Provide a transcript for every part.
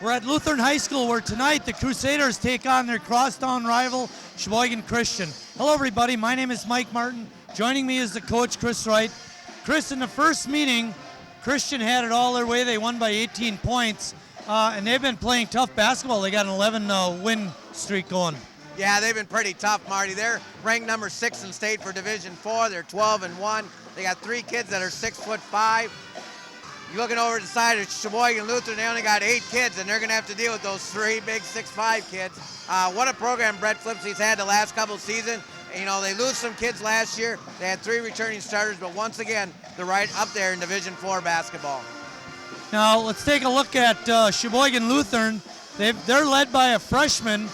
We're at Lutheran High School where tonight the Crusaders take on their crosstown rival, Sheboygan Christian. Hello everybody, my name is Mike Martin. Joining me is the coach, Chris Wright. Chris, in the first meeting, Christian had it all their way. They won by 18 points, and they've been playing tough basketball. They got an 11 win streak going. Yeah, they've been pretty tough, Marty. They're ranked number 6 in state for Division 4. They're 12-1. They got 3 kids that are 6'5". You're looking over the side of Sheboygan Lutheran, they only got 8 kids, and they're going to have to deal with those 3 big 6'5" kids. What a program Brett Flipsy's had the last couple of seasons. You know, they lose some kids last year. They had 3 returning starters, but once again, they're right up there in Division 4 basketball. Now, let's take a look at Sheboygan Lutheran. They're led by a freshman,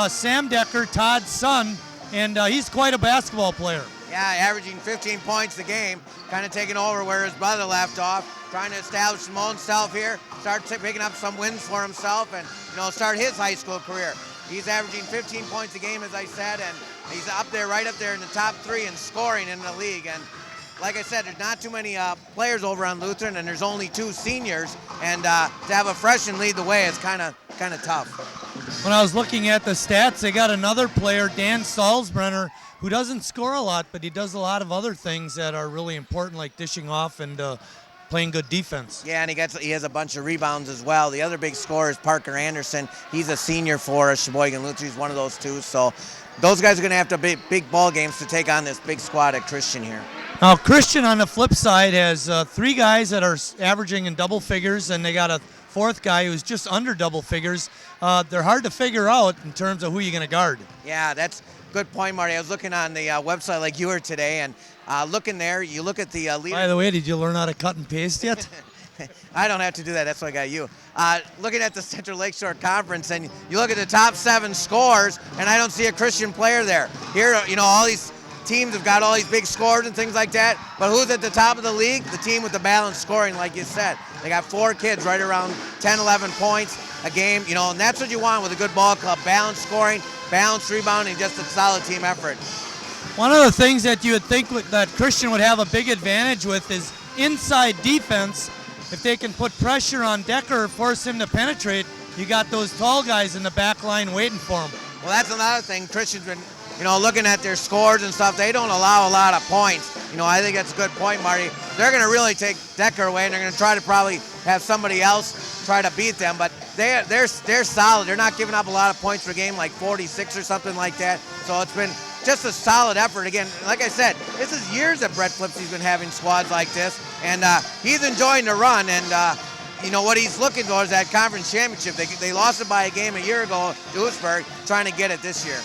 Sam Decker, Todd's son, and he's quite a basketball player. Yeah, averaging 15 points a game, kind of taking over where his brother left off, trying to establish his own self here, start picking up some wins for himself, and start his high school career. He's averaging 15 points a game, as I said, and he's up there, right up there in the top 3 in scoring in the league. And like I said, there's not too many players over on Lutheran, and there's only 2 seniors, and to have a freshman lead the way is kind of tough. When I was looking at the stats, they got another player, Dan Salzbrenner, who doesn't score a lot, but he does a lot of other things that are really important, like dishing off and playing good defense. Yeah, and he has a bunch of rebounds as well. The other big scorer is Parker Anderson. He's a senior for Sheboygan Lutheran. He's one of those 2. So those guys are going to have to be big ball games to take on this big squad at Christian here. Now, Christian on the flip side has 3 guys that are averaging in double figures, and they got a 4th guy who's just under double figures. They're hard to figure out in terms of who you're going to guard. Yeah, that's a good point, Marty. I was looking on the website like you were today, and looking there, you look at the leader. By the way, did you learn how to cut and paste yet? I don't have to do that. That's why I got you. Looking at the Central Lakeshore Conference, and you look at the top 7 scores, and I don't see a Christian player there. Here, all these teams have got all these big scores and things like that, but who's at the top of the league? The team with the balanced scoring, like you said. They got 4 kids right around 10, 11 points a game, and that's what you want with a good ball club. Balanced scoring, balanced rebounding, just a solid team effort. One of the things that you would think that Christian would have a big advantage with is inside defense. If they can put pressure on Decker, force him to penetrate, you got those tall guys in the back line waiting for him. Well, that's another thing. Christian's been, looking at their scores and stuff, they don't allow a lot of points. I think that's a good point, Marty. They're going to really take Decker away, and they're going to try to probably have somebody else try to beat them. But they're solid. They're not giving up a lot of points per game, like 46 or something like that. So it's been just a solid effort. Again, like I said, this is years that Brett Flipsy's been having squads like this, and he's enjoying the run. And what he's looking for is that conference championship. They lost it by a game a year ago to Oostburg, trying to get it this year.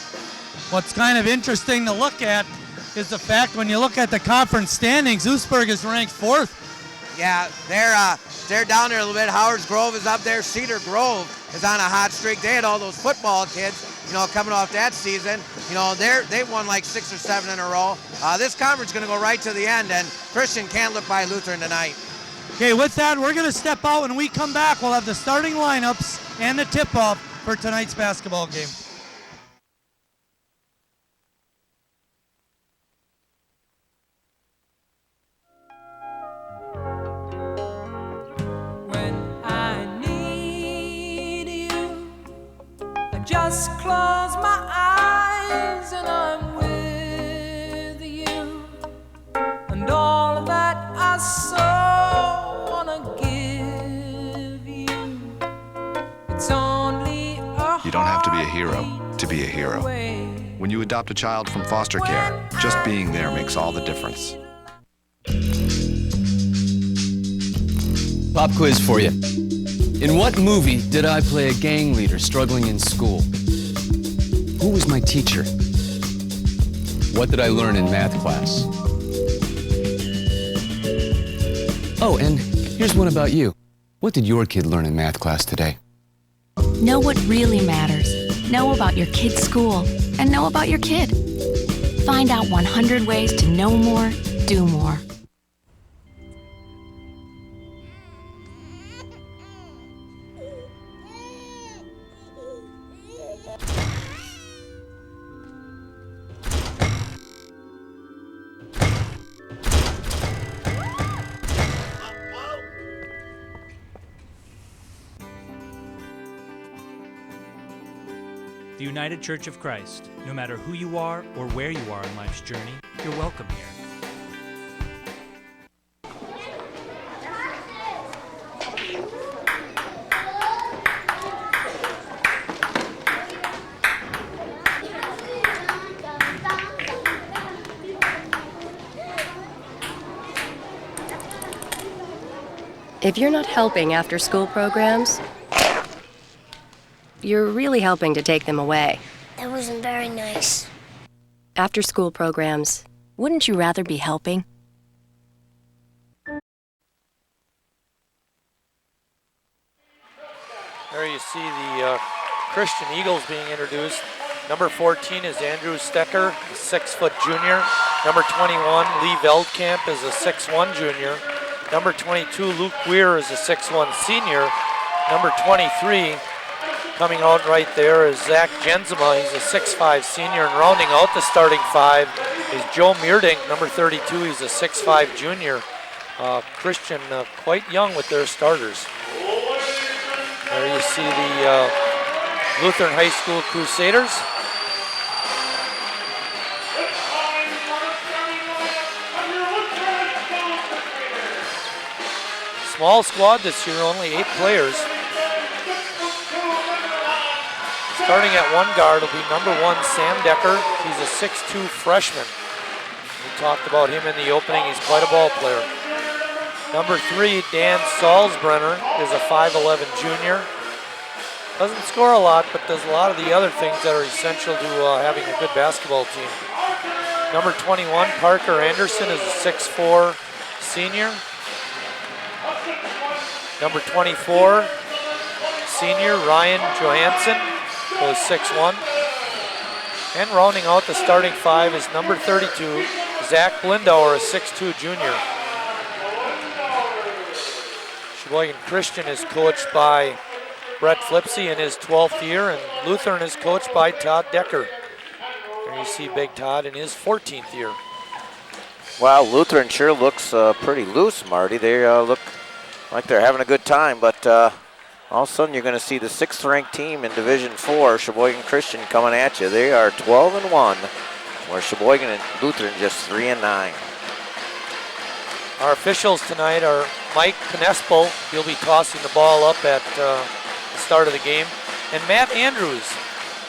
What's kind of interesting to look at is the fact when you look at the conference standings, Oostburg is ranked 4th. Yeah, they're down there a little bit. Howard's Grove is up there. Cedar Grove is on a hot streak. They had all those football kids, coming off that season. They've won like 6 or 7 in a row. This conference is going to go right to the end, and Christian can't look by Lutheran tonight. Okay, with that, we're going to step out. When we come back, we'll have the starting lineups and the tip-off for tonight's basketball game. Just close my eyes and I'm with you, and all that I so wanna give you, it's only a You don't have to be a hero to be a hero. When you adopt a child from foster care, just being there makes all the difference. Pop quiz for you. In what movie did I play a gang leader struggling in school? Who was my teacher? What did I learn in math class? Oh, and here's one about you. What did your kid learn in math class today? Know what really matters. Know about your kid's school and know about your kid. Find out 100 ways to know more, do more. United Church of Christ. No matter who you are or where you are in life's journey, you're welcome here. If you're not helping after-school programs, you're really helping to take them away. That wasn't very nice. After-school programs, wouldn't you rather be helping? There you see the Christian Eagles being introduced. Number 14 is Andrew Stecker, a 6-foot junior. Number 21, Lee Veldkamp, is a 6'1 junior. Number 22, Luke Weir, is a 6'1 senior. Number 23, coming out right there, is Zach Jensema. He's a 6'5 senior. And rounding out the starting five is Joe Meerdink, number 32. He's a 6'5 junior. Christian quite young with their starters. There you see the Lutheran High School Crusaders. Small squad this year, only 8 players. Starting at one guard will be number 1, Sam Decker. He's a 6'2 freshman. We talked about him in the opening. He's quite a ball player. Number 3, Dan Salzbrenner, is a 5'11 junior. Doesn't score a lot, but does a lot of the other things that are essential to having a good basketball team. Number 21, Parker Anderson, is a 6'4 senior. Number 24, senior Ryan Johansson, goes 6'1". And rounding out the starting five is number 32, Zach Blindauer, a 6'2 junior. Sheboygan Christian is coached by Brett Flipsy in his 12th year, and Lutheran is coached by Todd Decker. There you see Big Todd in his 14th year. Wow, Lutheran sure looks pretty loose, Marty. They look like they're having a good time, but all of a sudden you're going to see the 6th-ranked team in Division 4, Sheboygan Christian, coming at you. They are 12-1, where Sheboygan and Lutheran just 3-9. Our officials tonight are Mike Knespel. He'll be tossing the ball up at the start of the game, and Matt Andrews.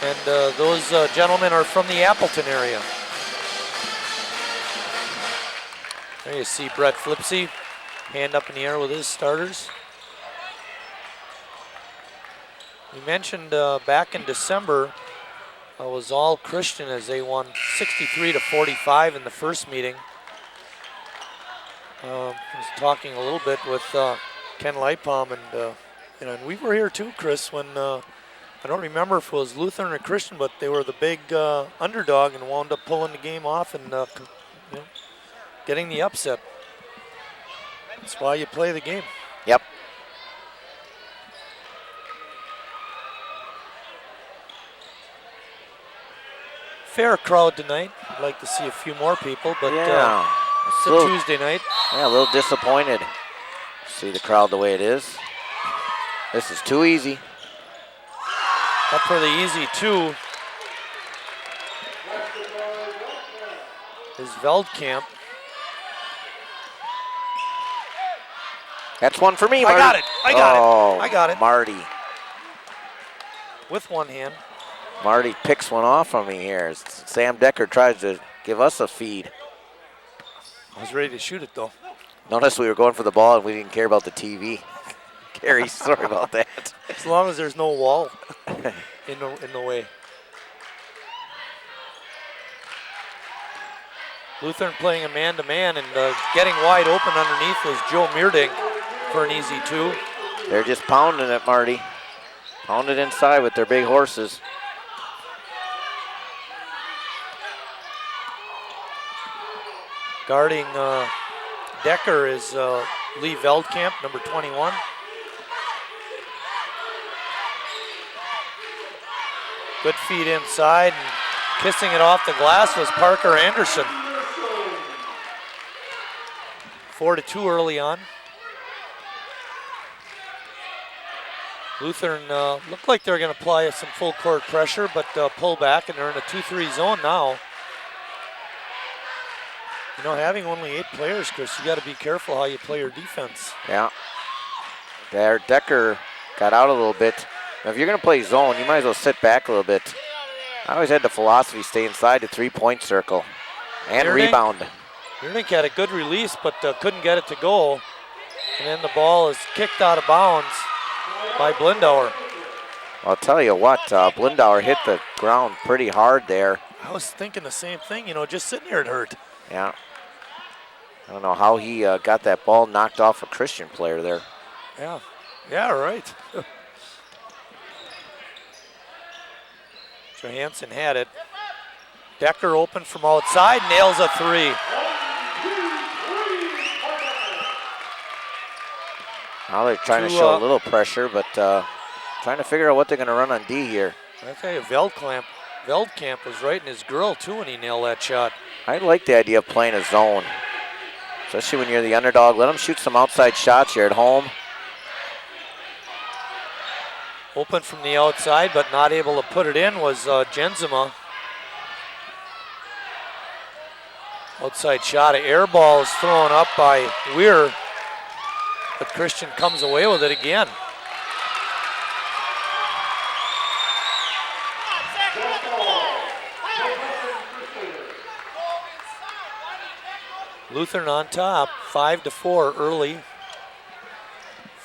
And those gentlemen are from the Appleton area. There you see Brett Flipsy, hand up in the air with his starters. We mentioned back in December was all Christian as they won 63-45 in the first meeting. I was talking a little bit with Ken Lightbaum, and we were here too, Chris, when I don't remember if it was Lutheran or Christian, but they were the big underdog and wound up pulling the game off and getting the upset. That's why you play the game. Yep. Fair crowd tonight. I'd like to see a few more people, but yeah, it's a Tuesday night. Yeah, a little disappointed. See the crowd the way it is. This is too easy. Up for the easy two is Veldkamp. That's one for me, Marty. I got it. Marty. With one hand. Marty picks one off on me here. Sam Decker tries to give us a feed. I was ready to shoot it, though. Notice we were going for the ball and we didn't care about the TV. Gary, sorry about that. As long as there's no wall in the way. Lutheran playing a man-to-man, and getting wide open underneath was Joe Meerdink for an easy two. They're just pounding it, Marty. Pound it inside with their big horses. Guarding Decker is Lee Veldkamp, number 21. Good feed inside, and kissing it off the glass was Parker Anderson. 4-2 early on. Lutheran looked like they're going to apply some full court pressure, but pull back, and they're in a 2-3 zone now. You know, having only 8 players, Chris, you got to be careful how you play your defense. Yeah. There, Decker got out a little bit. Now, if you're going to play zone, you might as well sit back a little bit. I always had the philosophy stay inside the 3-point circle and rebound. Yearnink had a good release, but couldn't get it to go. And then the ball is kicked out of bounds by Blindauer. I'll tell you what, Blindauer hit the ground pretty hard there. I was thinking the same thing, you know, just sitting here it hurt. Yeah. I don't know how he got that ball knocked off a Christian player there. Yeah, yeah, right. Johansson had it. Decker open from outside, nails a 3. Now they're trying to show a little pressure, but trying to figure out what they're going to run on D here. I tell you, Veldkamp was right in his grill too when he nailed that shot. I like the idea of playing a zone, especially when you're the underdog. Let them shoot some outside shots here at home. Open from the outside, but not able to put it in was Jenzema. Outside shot, an air ball is thrown up by Weir, but Christian comes away with it again. Lutheran on top, 5-4 early.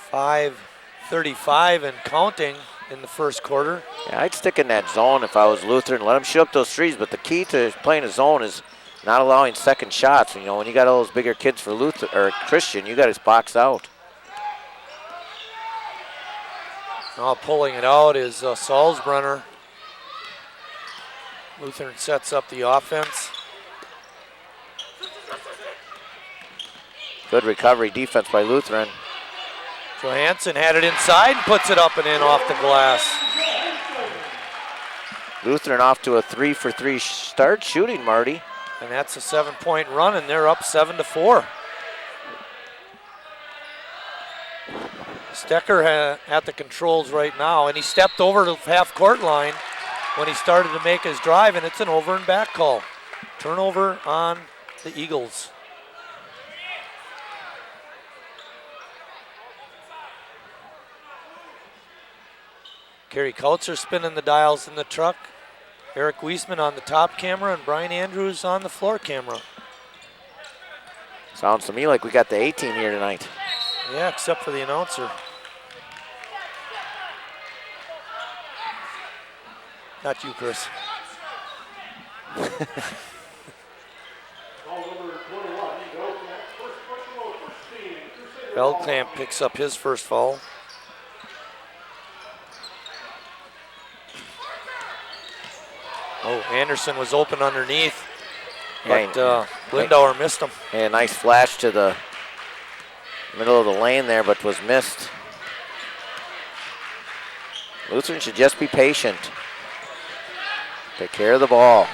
5:35 and counting in the first quarter. Yeah, I'd stick in that zone if I was Lutheran. Let them shoot up those threes, but the key to playing a zone is not allowing second shots. You know, when you got all those bigger kids for Lutheran or Christian, you got to box out. Now pulling it out is Salzbrenner. Lutheran sets up the offense. Good recovery defense by Lutheran. Johansson had it inside and puts it up and in off the glass. Lutheran off to a 3-for-3 start shooting, Marty. And that's a 7-point run, and they're up 7-4. Stecker at the controls right now, and he stepped over the half-court line when he started to make his drive, and it's an over and back call. Turnover on the Eagles. Kerry Kautzer spinning the dials in the truck. Eric Wiesman on the top camera and Brian Andrews on the floor camera. Sounds to me like we got the A-team here tonight. Yeah, except for the announcer. Not you, Chris. Veldkamp picks up his first foul. Oh, Anderson was open underneath, but Blindauer missed him. And a nice flash to the middle of the lane there, but was missed. Lutheran should just be patient. Take care of the ball.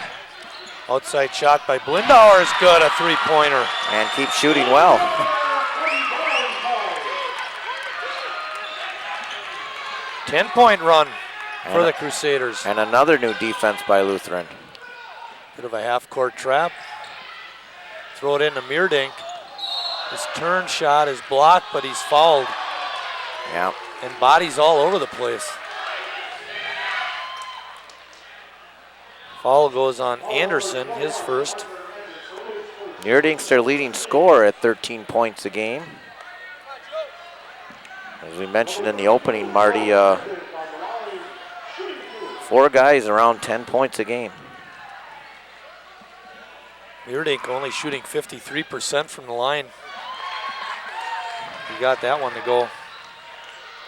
Outside shot by Blindauer is good, a 3-pointer. And keep shooting well. Ten-point run for the Crusaders. And another new defense by Lutheran. Bit of a half-court trap. Throw it into Meerdink. His turn shot is blocked, but he's fouled. Yeah. And bodies all over the place. Foul goes on Anderson, his first. Meerdink's their leading scorer at 13 points a game. As we mentioned in the opening, Marty, 4 guys around 10 points a game. Meerdink only shooting 53% from the line. He got that one to go.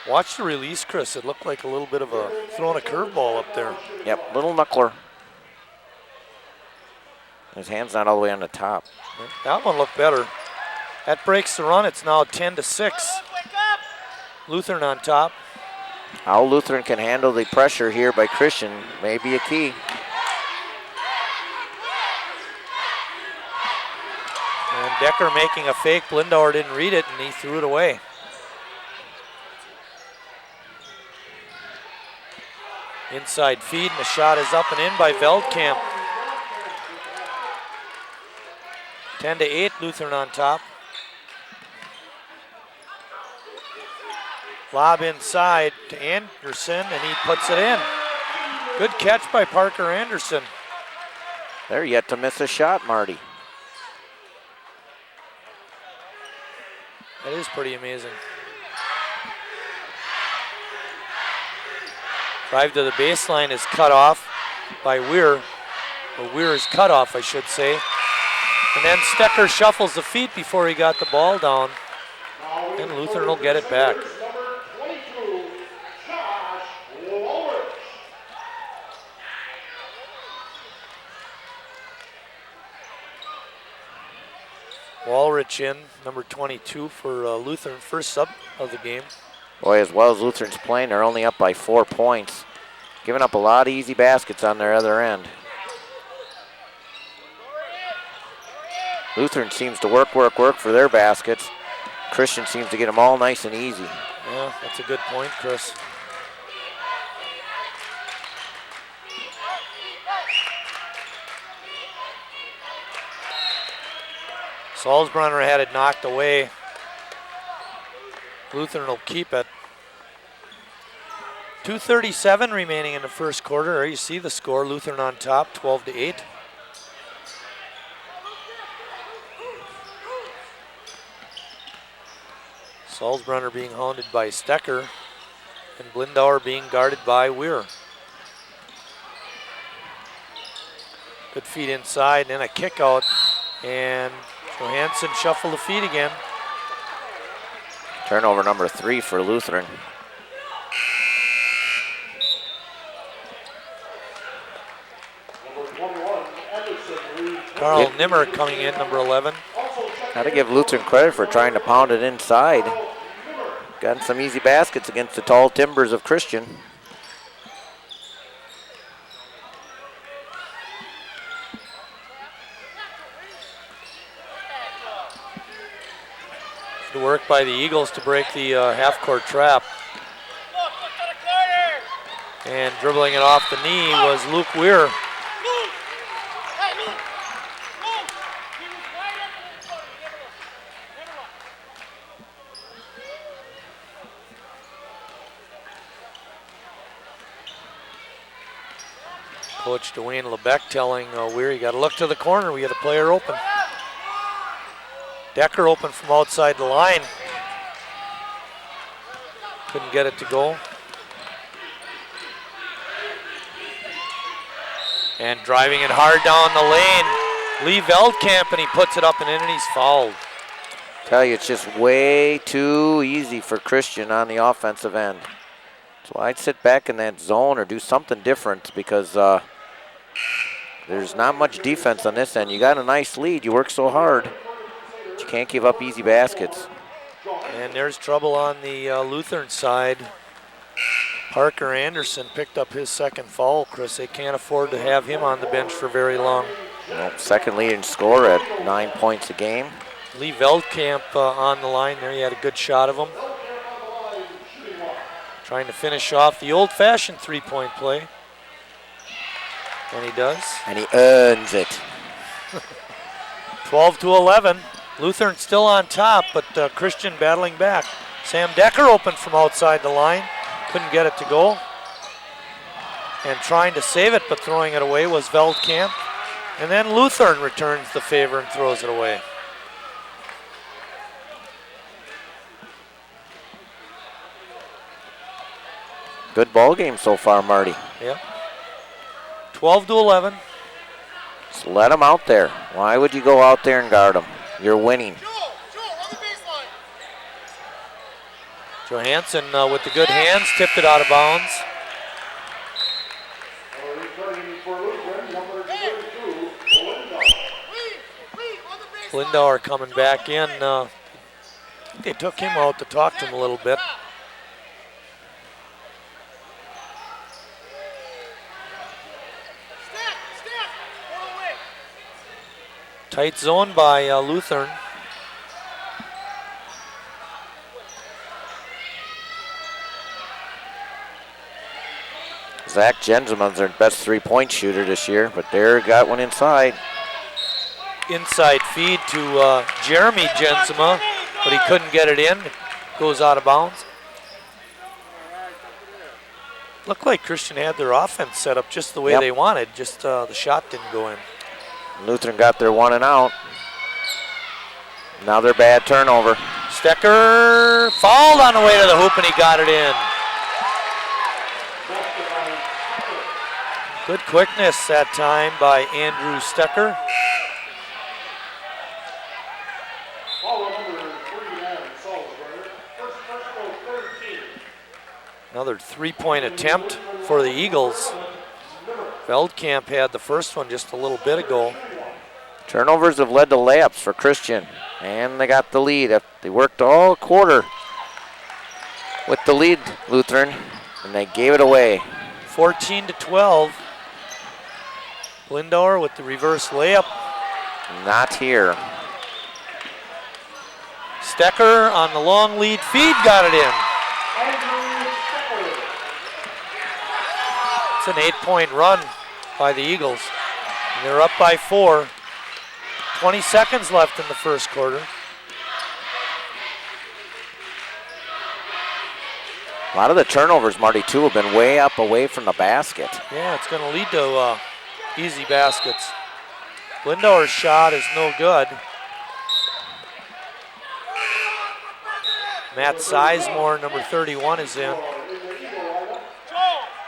Watch the release, Chris. It looked like a little bit of a throwing a curveball up there. Yep, little knuckler. His hand's not all the way on the top. That one looked better. That breaks the run. It's now 10-6. Lutheran on top. How Lutheran can handle the pressure here by Christian may be a key. And Decker making a fake. Blindauer didn't read it, and he threw it away. Inside feed, and the shot is up and in by Veldkamp. 10-8, Lutheran on top. Lob inside to Anderson, and he puts it in. Good catch by Parker Anderson. They're yet to miss a shot, Marty. That is pretty amazing. Drive to the baseline is cut off by Weir. Or Weir is cut off, I should say. And then Stecker shuffles the feet before he got the ball down. And Lutheran will get it back. Walrich in, number 22 for Lutheran, first sub of the game. Boy, as well as Lutheran's playing, they're only up by 4 points. Giving up a lot of easy baskets on their other end. Lutheran seems to work for their baskets. Christian seems to get them all nice and easy. Yeah, that's a good point, Chris. Salzbrunner had it knocked away. Lutheran will keep it. 2:37 remaining in the first quarter. There you see the score. Lutheran on top, 12-8. Salzbrunner being hounded by Stecker, and Blindauer being guarded by Weir. Good feed inside, and a kick out, and Johansson shuffled the feet again. Turnover number 3 for Lutheran. Carl Nimmer coming in, number 11. Got to give Lutheran credit for trying to pound it inside. Gotten some easy baskets against the tall timbers of Christian. Good work by the Eagles to break the half-court trap. And dribbling it off the knee was Luke Weir. Coach Dwayne Lebeck telling Weir, you got to look to the corner. We got a player open. Decker open from outside the line. Couldn't get it to go. And driving it hard down the lane, Lee Veldkamp, and he puts it up and in, and he's fouled. Tell you, it's just way too easy for Christian on the offensive end. So I'd sit back in that zone or do something different because there's not much defense on this end. You got a nice lead. You work so hard. But you can't give up easy baskets. And there's trouble on the Lutheran side. Parker Anderson picked up his second foul, Chris. They can't afford to have him on the bench for very long. Well, second leading scorer at 9 points a game. Lee Veldkamp on the line there. He had a good shot of him. Trying to finish off the old-fashioned three-point play. And he does. And he earns it. 12-11. Lutheran still on top, but Christian battling back. Sam Decker open from outside the line. Couldn't get it to go. And trying to save it, but throwing it away was Veldkamp. And then Lutheran returns the favor and throws it away. Good ball game so far, Marty. Yep. 12-11. Just let them out there. Why would you go out there and guard them? You're winning. Johansson with the good hands, tipped it out of bounds. Lindauer coming back in. They took him out to talk to him a little bit. Tight zone by Lutheran. Zach Jensen's their best 3-point shooter this year, but there got one inside. Inside feed to Jeremy Jensema, but he couldn't get it in. Goes out of bounds. Looked like Christian had their offense set up just the way they wanted, just the shot didn't go in. Lutheran got their 1 and out. Now they're bad turnover. Stecker fouled on the way to the hoop and he got it in. Good quickness that time by Andrew Stecker. Another 3-point attempt for the Eagles. Veldkamp had the first one just a little bit ago. Turnovers have led to layups for Christian, and they got the lead. They worked all quarter with the lead, Lutheran, and they gave it away. 14-12. Lindauer with the reverse layup. Not here. Stecker on the long lead feed, got it in. It's an 8-point run by the Eagles. And they're up by 4. 20 seconds left in the first quarter. A lot of the turnovers, Marty, too, have been way up away from the basket. Yeah, it's going to lead to easy baskets. Lindauer's shot is no good. Matt Sizemore, number 31, is in.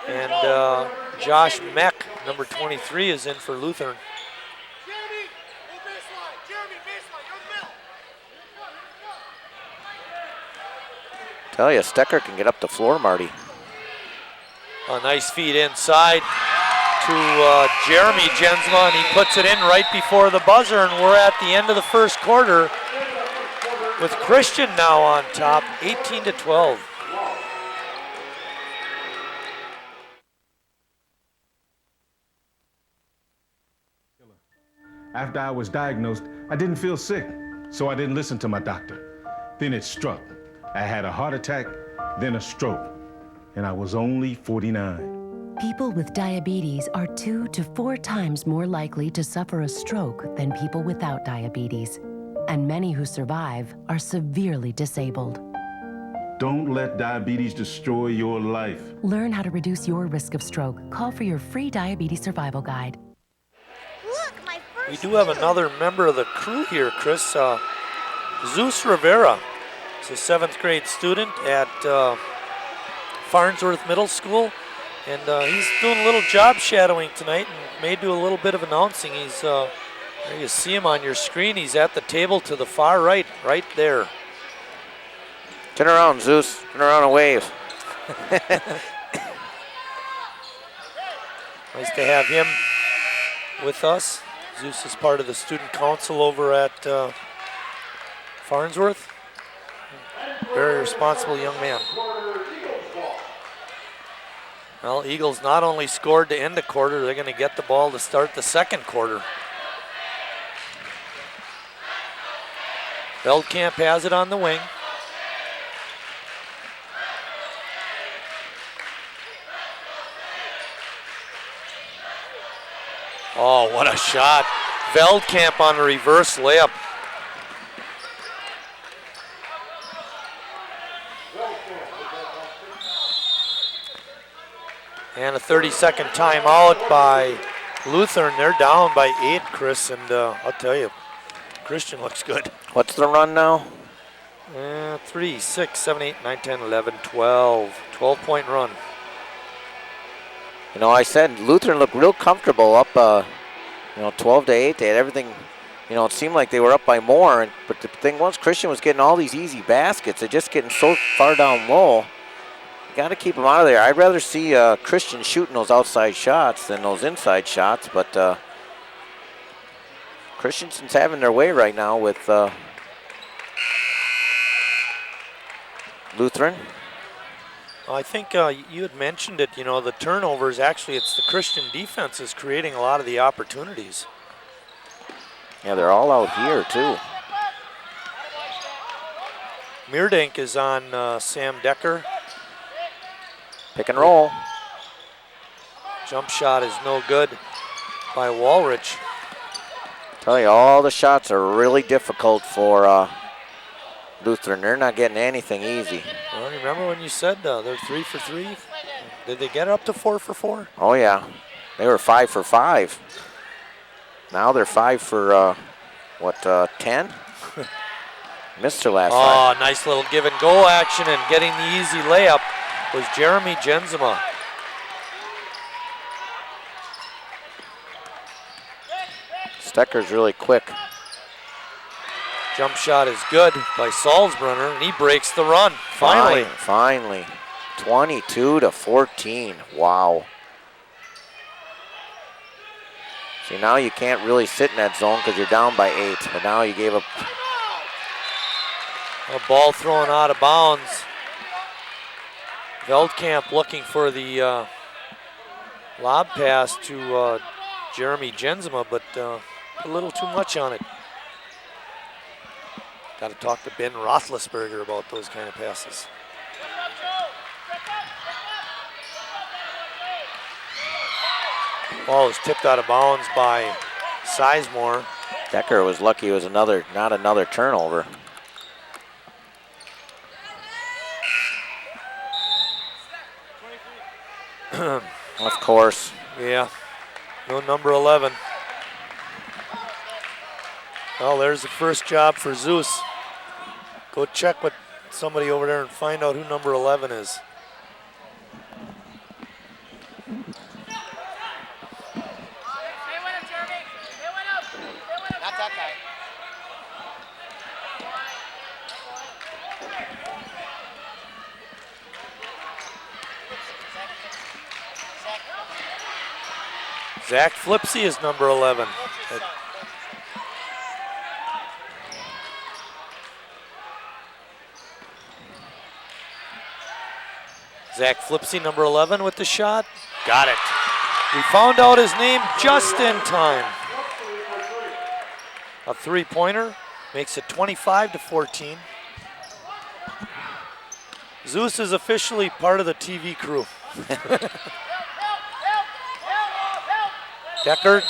And Josh Meck, number 23, is in for Lutheran. Tell you, Stecker can get up the floor, Marty. A nice feed inside to Jeremy Jensma, and he puts it in right before the buzzer, and we're at the end of the first quarter with Christian now on top, 18-12. After I was diagnosed, I didn't feel sick, so I didn't listen to my doctor. Then it struck. I had a heart attack, then a stroke, and I was only 49. People with diabetes are 2 to 4 times more likely to suffer a stroke than people without diabetes, and many who survive are severely disabled. Don't let diabetes destroy your life. Learn how to reduce your risk of stroke. Call for your free diabetes survival guide. We do have another member of the crew here, Chris. Zeus Rivera. He's a 7th grade student at Farnsworth Middle School, and he's doing a little job shadowing tonight and may do a little bit of announcing. He's there, you see him on your screen. He's at the table to the far right, right there. Turn around, Zeus. Turn around and wave. Nice to have him with us. Zeus is part of the student council over at Farnsworth. Very responsible young man. Well, Eagles not only scored to end the quarter, they're going to get the ball to start the second quarter. Veldkamp has it on the wing. Oh, what a shot. Veldkamp on a reverse layup. And a 30-second timeout by Lutheran. They're down by 8, Chris, and I'll tell you, Christian looks good. What's the run now? 3, 6, 7, 8, 9, 10, 11, 12. 12-point run. You know, I said Lutheran looked real comfortable up, 12-8. They had everything, it seemed like they were up by more. But the thing was, Christian was getting all these easy baskets. They're just getting so far down low. You got to keep them out of there. I'd rather see Christian shooting those outside shots than those inside shots. But Christianson's having their way right now with Lutheran. I think you had mentioned it, the turnovers, actually it's the Christian defense is creating a lot of the opportunities. Yeah, they're all out here too. Meerdink is on Sam Decker. Pick and roll. Jump shot is no good by Walrich. Tell you, all the shots are really difficult for Lutheran. They're not getting anything easy. Well, remember when you said they're 3 for 3? Did they get up to 4 for 4? Oh yeah, they were 5 for 5. Now they're 5 for 10? Missed their last 5. Oh, nice little give and go action, and getting the easy layup was Jeremy Jensema. Stecker's really quick. Jump shot is good by Salzbrunner, and he breaks the run. Finally. Finally. 22 to 14. Wow. See, now you can't really sit in that zone because you're down by 8. But now you gave up. A ball thrown out of bounds. Veldkamp looking for the lob pass to Jeremy Jensema, but a little too much on it. Got to talk to Ben Roethlisberger about those kind of passes. Ball is tipped out of bounds by Sizemore. Decker was lucky it was not another turnover. Of course. Yeah, no number 11. Well, there's the first job for Zeus. Go check with somebody over there and find out who number 11 is. Not that guy. Zach Flipsy is number 11. Zach Flipsy, number 11 with the shot. Got it. We found out his name just in time. A three-pointer makes it 25 to 14. Zeus is officially part of the TV crew. Decker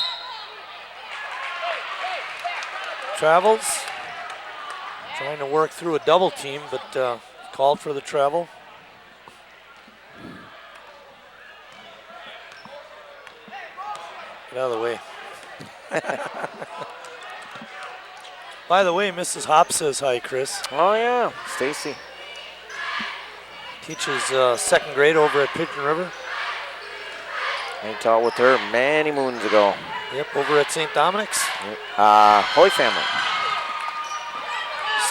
travels, trying to work through a double team, but called for the travel. Get out of the way. By the way, Mrs. Hop says hi, Chris. Oh yeah, Stacy. Teaches second grade over at Pigeon River. I taught with her many moons ago. Yep, over at St. Dominic's. Hoy family.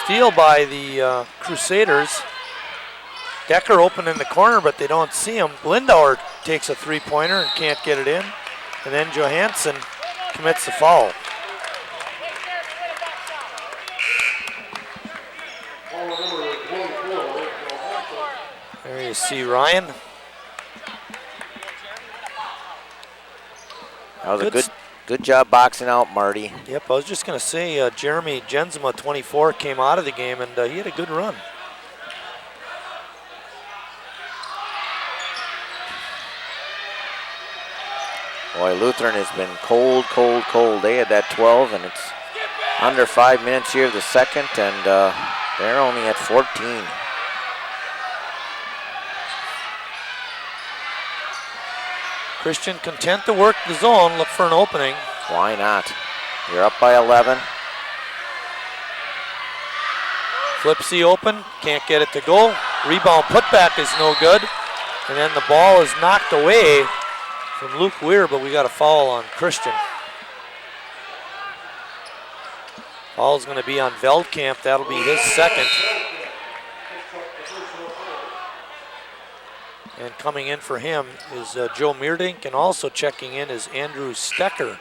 Steal by the Crusaders. Decker open in the corner, but they don't see him. Lindauer takes a three-pointer and can't get it in. And then Johansson commits the foul. There you see Ryan. That was a good job boxing out, Marty. Yep, I was just going to say Jeremy Jensema, 24, came out of the game, and he had a good run. Boy, Lutheran has been cold, cold, cold. They had that 12, and it's under 5 minutes here of the second, and they're only at 14. Christian content to work the zone, look for an opening. Why not? You're up by 11. Flipsy open, can't get it to go. Rebound putback is no good. And then the ball is knocked away from Luke Weir, but we got a foul on Christian. Foul's gonna be on Veldkamp, that'll be his second. And coming in for him is Joe Meerdink, and also checking in is Andrew Stecker.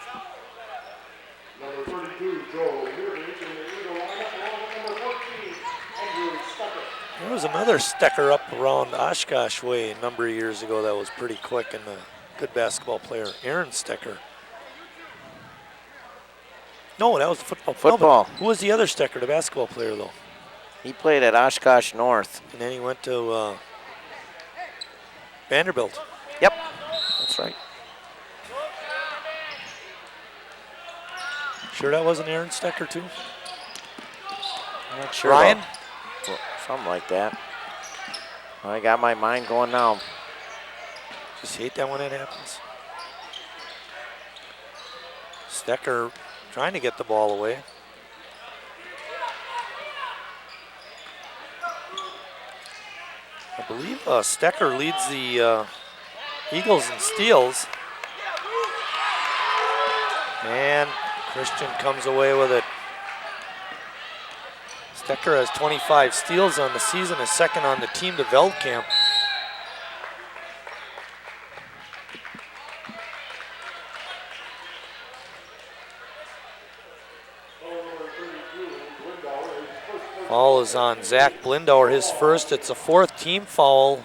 Number 32, Joe Meerdink, and the Eagle lineup, number 14, Andrew Stecker. There was another Stecker up around Oshkosh way a number of years ago that was pretty quick and a good basketball player, Aaron Stecker. No, that was the football. Football. No, who was the other Stecker, the basketball player, though? He played at Oshkosh North. And then he went to Vanderbilt. Yep, that's right. Sure that wasn't Aaron Stecker too? I'm not sure. Ryan? Well, something like that. I got my mind going now. Just hate that when it happens. Stecker trying to get the ball away. I believe Stecker leads the Eagles in steals. And Christian comes away with it. Stecker has 25 steals on the season, is second on the team to Veldkamp. Foul is on Zach Blindauer, his first. It's a fourth team foul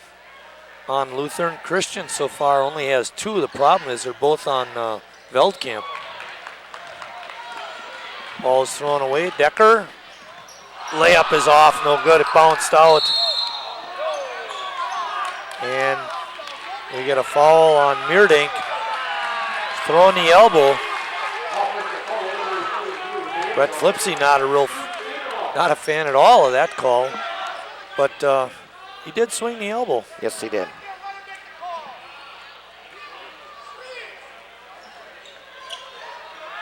on Lutheran. Christian so far only has 2. The problem is they're both on Veldkamp. Ball is thrown away. Decker. Layup is off, no good. It bounced out. And we get a foul on Meerdink. Throwing the elbow. Brett Flipsy not a fan at all of that call, but he did swing the elbow. Yes, he did.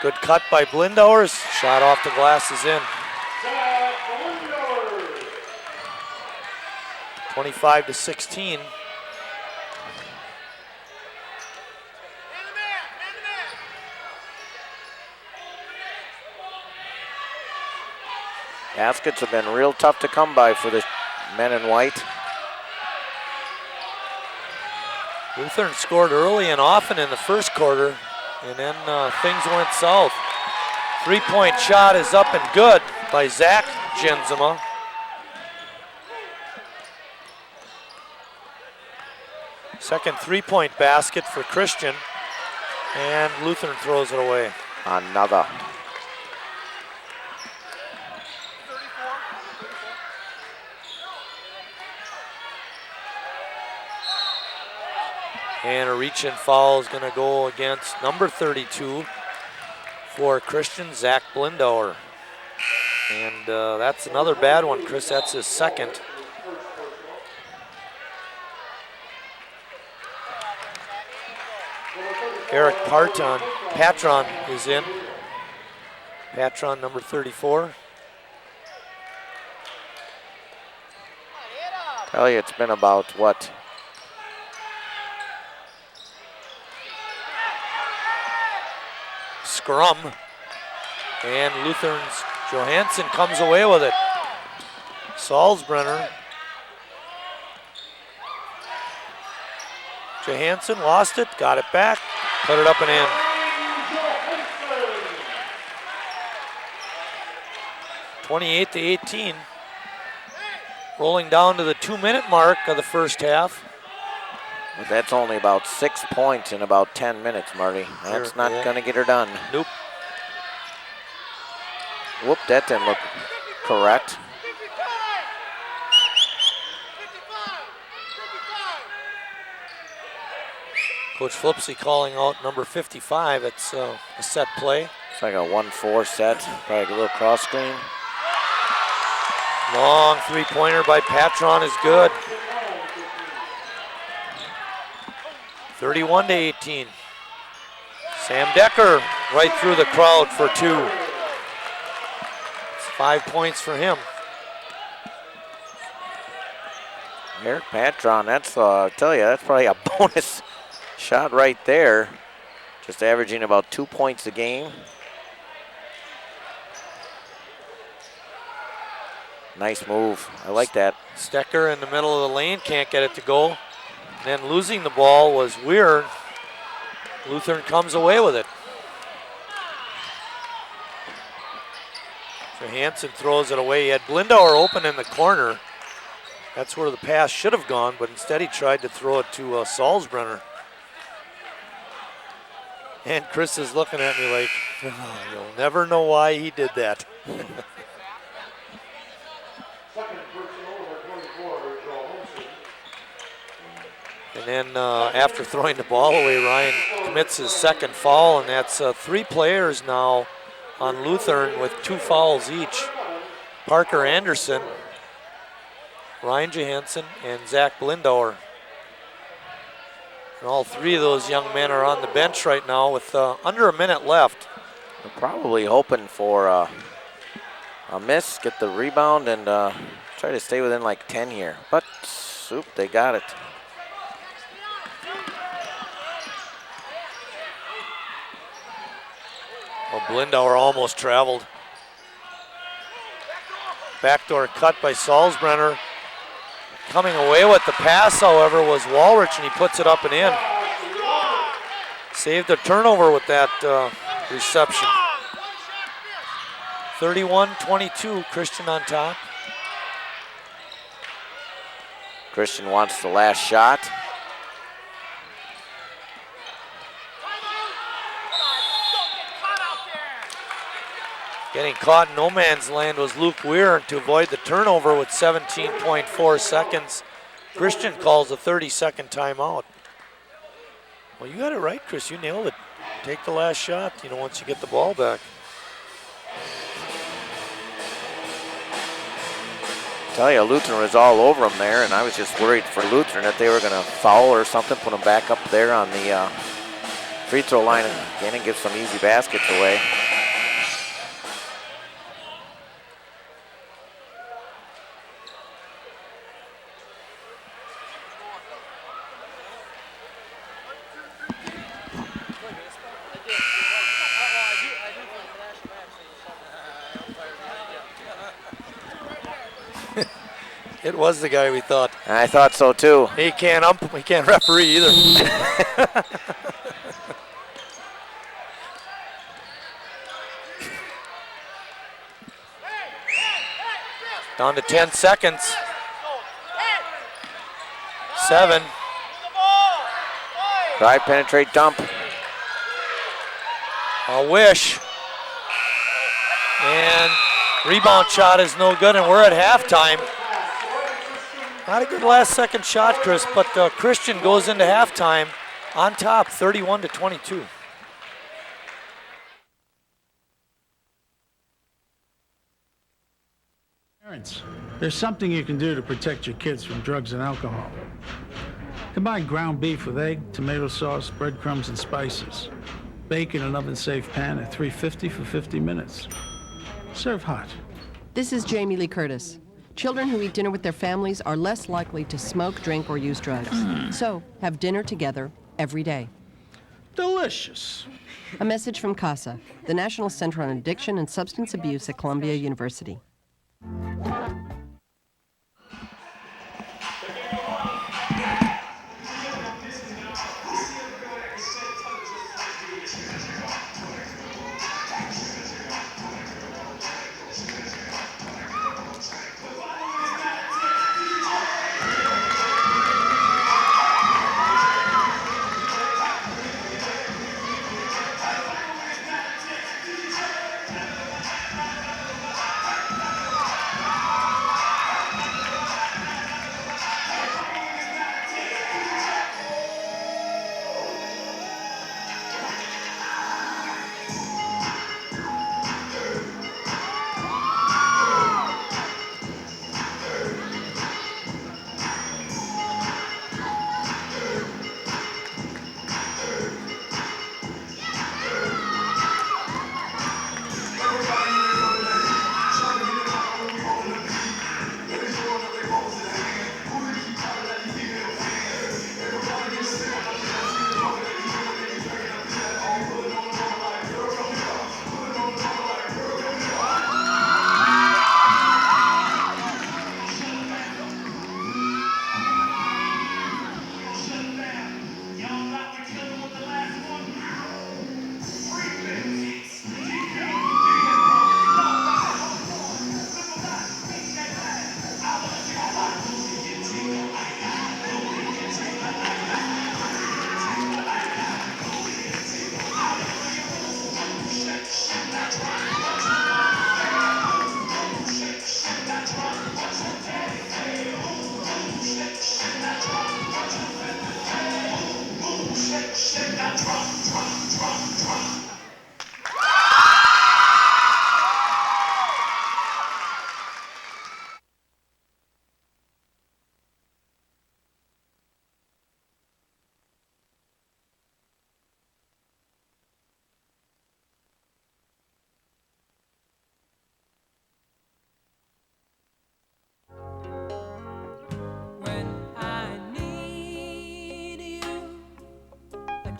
Good cut by Blindauer. Shot off the glass is in. 25-16. Baskets have been real tough to come by for the men in white. Lutheran scored early and often in the first quarter, and then things went south. Three-point shot is up and good by Zach Jenzema. Second three-point basket for Christian, and Lutheran throws it away. Another. And a reach-in foul is going to go against number 32 for Christian, Zach Blindauer. And that's another bad one, Chris. That's his second. Eric Patron is in. Patron, number 34. Tell you, it's been about what? Scrum, and Lutheran's Johansson comes away with it. Salzbrenner. Johansson lost it, got it back, put it up and in. (28-18). Rolling down to the 2-minute mark of the first half. But that's only about 6 points in about 10 minutes, Marty. That's not going to get her done. Nope. Whoop, that didn't look correct. Coach Flipsy calling out number 55. It's a set play. It's like a 1-4 set, probably a little cross screen. Long three-pointer by Patron is good. 31-18. Sam Decker right through the crowd for 2. It's 5 points for him. Eric Patron, that's, I tell you, that's probably a bonus shot right there. Just averaging about 2 points a game. Nice move, I like that. Stecker in the middle of the lane, can't get it to go. And then losing the ball was Weir. Lutheran comes away with it. Johansson throws it away. He had Blindauer open in the corner. That's where the pass should have gone, but instead he tried to throw it to Salzbrenner. And Chris is looking at me like, oh, you'll never know why he did that. And then after throwing the ball away, Ryan commits his second foul, and that's 3 players now on Lutheran with 2 fouls each. Parker Anderson, Ryan Johansson, and Zach Blindauer. And all 3 of those young men are on the bench right now with under a minute left. We're probably hoping for a miss, get the rebound, and try to stay within like 10 here. But, oop, they got it. Well, Blindauer almost traveled. Backdoor cut by Salzbrenner. Coming away with the pass, however, was Walrich, and he puts it up and in. Saved a turnover with that reception. 31-22, Christian on top. Christian wants the last shot. Getting caught in no man's land was Luke Weir to avoid the turnover with 17.4 seconds. Christian calls a 30-second timeout. Well, you got it right, Chris. You nailed it. Take the last shot, once you get the ball back. Tell you, Lutheran was all over them there, and I was just worried for Lutheran that they were going to foul or something, put them back up there on the free throw line again and give some easy baskets away. It was the guy we thought. I thought so too. He can't he can't referee either. Down to 10 seconds. 7. Drive, penetrate, dump. A wish. And rebound shot is no good, and we're at halftime. Not a good last second shot, Chris, but Christian goes into halftime on top, 31-22. Parents, there's something you can do to protect your kids from drugs and alcohol. Combine ground beef with egg, tomato sauce, breadcrumbs, and spices. Bake in an oven-safe pan at 350 for 50 minutes. Serve hot. This is Jamie Lee Curtis. Children who eat dinner with their families are less likely to smoke, drink, or use drugs. So, have dinner together every day. Delicious. A message from CASA, the National Center on Addiction and Substance Abuse at Columbia University.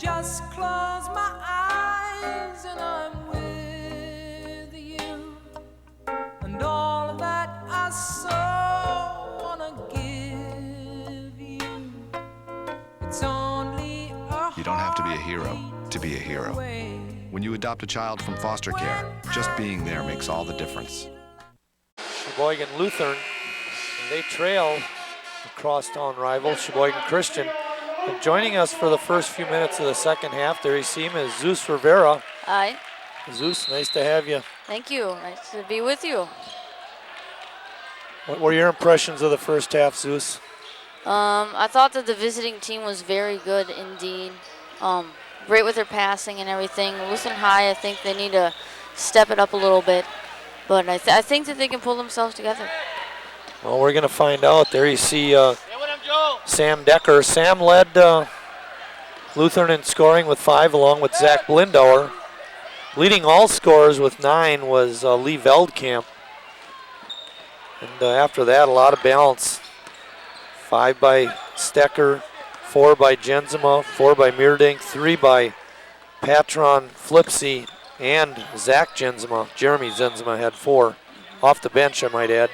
just close my eyes and I'm with you, and all that I so wanna give you. It's only a You don't have to be a hero to be a hero. When you adopt a child from foster care, just being there makes all the difference. Sheboygan Lutheran, and they trail the crosstown rival, Sheboygan Christian. And joining us for the first few minutes of the second half, there you see him, is Zeus Rivera. Hi. Zeus, nice to have you. Thank you. Nice to be with you. What were your impressions of the first half, Zeus? I thought that the visiting team was very good indeed. Great with their passing and everything. Lutheran High, I think they need to step it up a little bit. But I think that they can pull themselves together. Well, we're going to find out. There you see Sam Decker. Sam led Lutheran in scoring with 5 along with Zach Blindauer. Leading all scorers with 9 was Lee Veldkamp. And after that, a lot of balance. 5 by Stecker, 4 by Jensema, 4 by Meerdink, 3 by Patron Flipsy, and Zach Jensema. Jeremy Jensema had 4. Off the bench, I might add.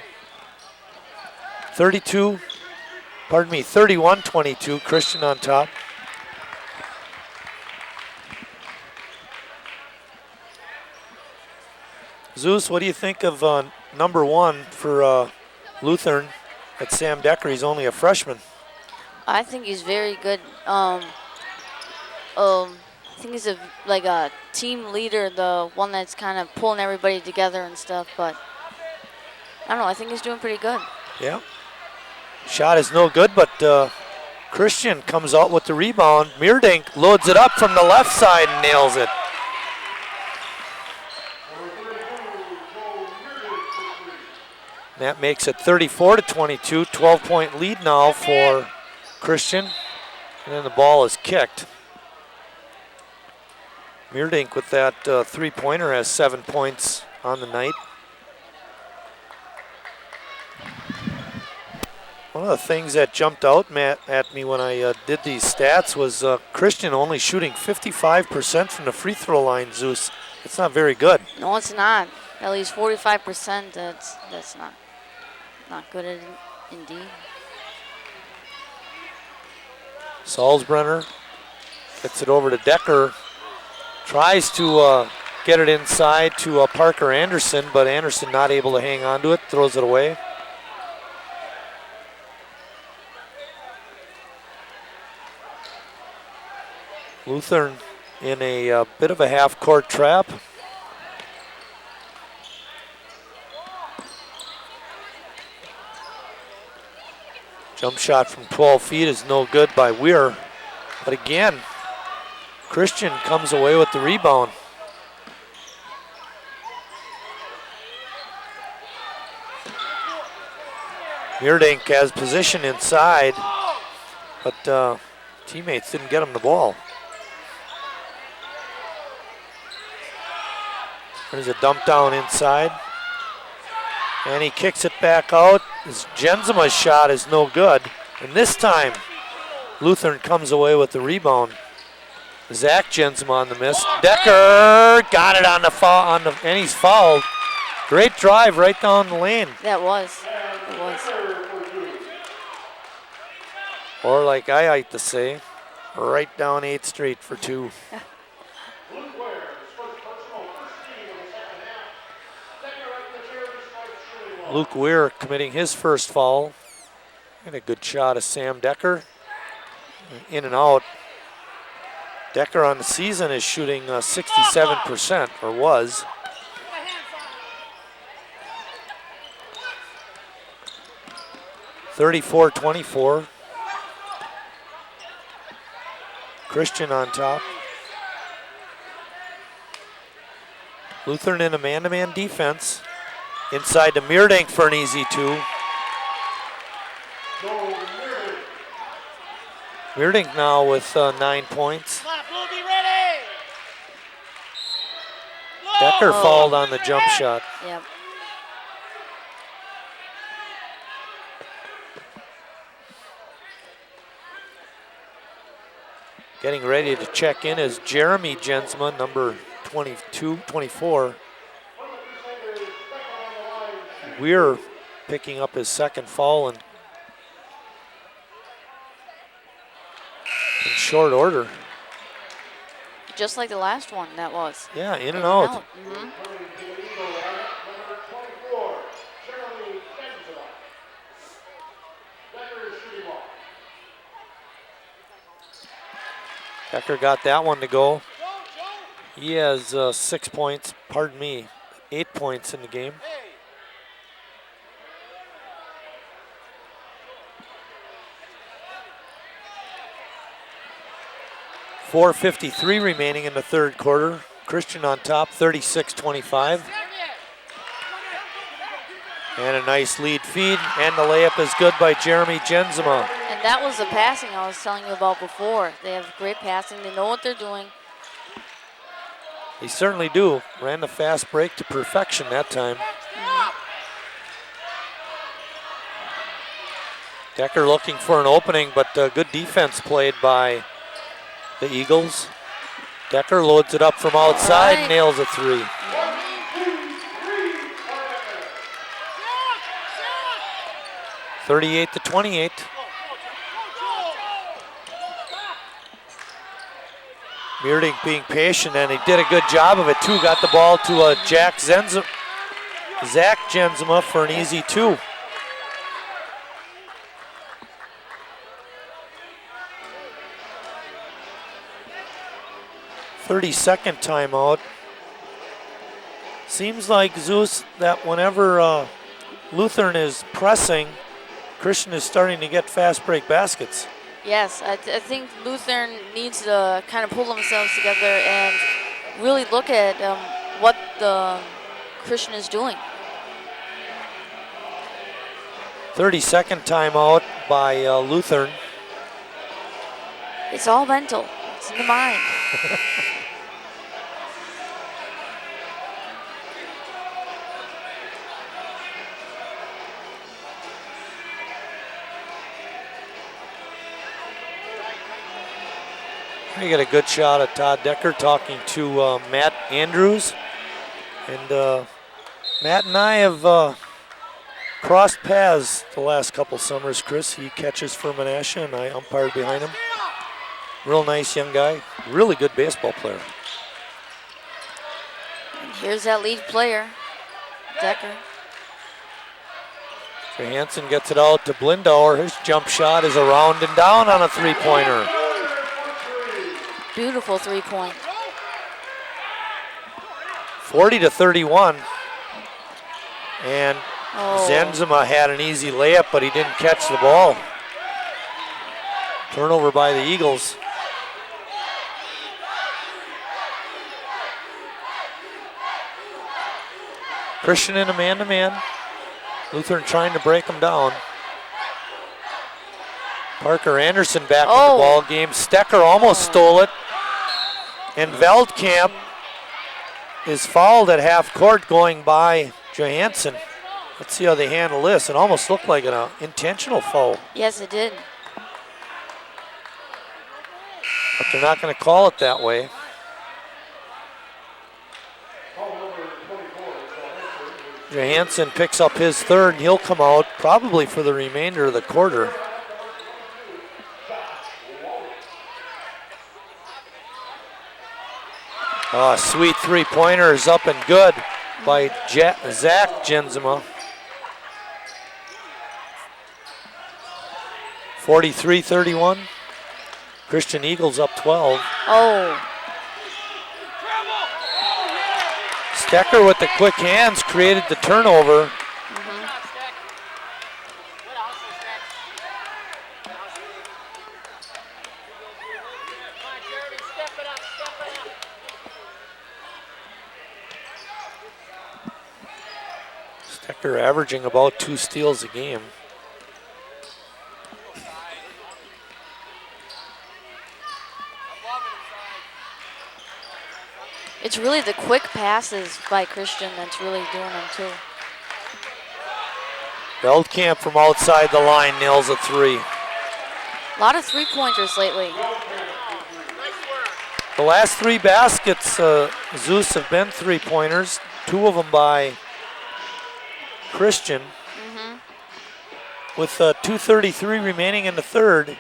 31-22, Christian on top. Zeus, what do you think of number 1 for Lutheran? That's Sam Decker. He's only a freshman. I think he's very good. I think he's like a team leader, the one that's kind of pulling everybody together and stuff. But I don't know. I think he's doing pretty good. Yeah. Shot is no good, but Christian comes out with the rebound. Meerdink loads it up from the left side and nails it. That makes it 34-22, 12-point lead now for Christian. And then the ball is kicked. Meerdink with that three-pointer has 7 points on the night. One of the things that jumped out at me when I did these stats was Christian only shooting 55% from the free throw line, Zeus. It's not very good. No, it's not. At least 45%. That's not good indeed. Salzbrenner gets it over to Decker. Tries to get it inside to Parker Anderson, but Anderson not able to hang on to it. Throws it away. Lutheran in a bit of a half-court trap. Jump shot from 12 feet is no good by Weir. But again, Christian comes away with the rebound. Meerdink has position inside, but teammates didn't get him the ball. There's a dump down inside. And he kicks it back out. Jensema's shot is no good. And this time, Lutheran comes away with the rebound. Zach Jensema on the miss. Decker got it on the foul, and he's fouled. Great drive right down the lane. That was. It was. Or like I like to say, right down 8th Street for 2. Luke Weir committing his first foul. And a good shot of Sam Decker. In and out. Decker on the season is shooting 67%, or was. (34-24). Christian on top. Lutheran in a man-to-man defense. Inside to Meerdink for an easy 2. Meerdink now with 9 points. Decker fouled on the jump shot. Yep. Getting ready to check in is Jeremy Jensma, number 24. We're picking up his second foul in short order. Just like the last one, that was. Yeah, in and out. Mhm. Decker got that one to go. He has 6 points, 8 points in the game. .453 remaining in the third quarter. Christian on top, 36-25. And a nice lead feed, and the layup is good by Jeremy Jensma. And that was the passing I was telling you about before. They have great passing. They know what they're doing. They certainly do. Ran the fast break to perfection that time. Decker looking for an opening, but good defense played by the Eagles. Decker loads it up from outside, nails a three. (38-28). Meerdink being patient, and he did a good job of it too. Got the ball to Zach Jensma for an easy two. (30-second) timeout. Seems like, Zeus, that whenever Lutheran is pressing, Christian is starting to get fast break baskets. Yes, I think Lutheran needs to kind of pull themselves together and really look at what the Christian is doing. 30-second timeout by Lutheran. It's all mental. It's in the mind. You get a good shot at Todd Decker talking to Matt Andrews. And Matt and I have crossed paths the last couple summers, Chris. He catches for Menasha and I umpired behind him. Real nice young guy, really good baseball player. And here's that lead player, Decker. Johansson gets it out to Blindauer. His jump shot is around and down on a three-pointer. Beautiful three-point. 40-31. And Jensma had an easy layup, but he didn't catch the ball. Turnover by the Eagles. Christian in a man-to-man. Lutheran trying to break him down. Parker Anderson back in the ball game. Stecker almost stole it. And Veldkamp is fouled at half court going by Johansson. Let's see how they handle this. It almost looked like an intentional foul. Yes, it did. But they're not going to call it that way. Johansson picks up his third, and he'll come out probably for the remainder of the quarter. Sweet three-pointer is up and good by Zach Jensma. 43-31. Christian Eagles up 12. Stecker with the quick hands created the turnover. Stecker averaging about 2 steals a game. It's really the quick passes by Christian that's really doing them too. Veldkamp from outside the line nails a three. A lot of three-pointers lately. The last 3 baskets, Zeus, have been 3-pointers, 2 of them by Christian. With 2:33 remaining in the third,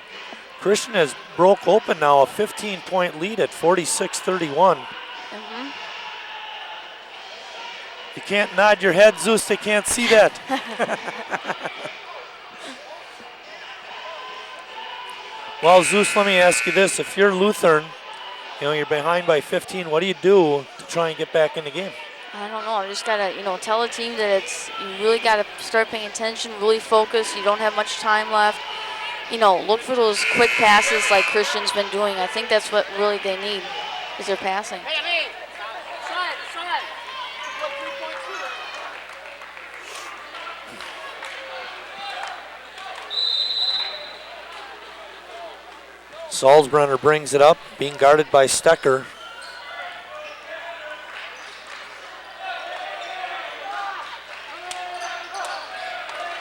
Christian has broke open now a 15-point lead at 46-31. You can't nod your head, Zeus, they can't see that. Well, Zeus, let me ask you this. If you're Lutheran, you're behind by 15, what do you do to try and get back in the game? I don't know. I just gotta, tell the team that you really gotta start paying attention, really focus. You don't have much time left. Look for those quick passes like Christian's been doing. I think that's what really they need, is their passing. Salzbrenner brings it up, being guarded by Stecker.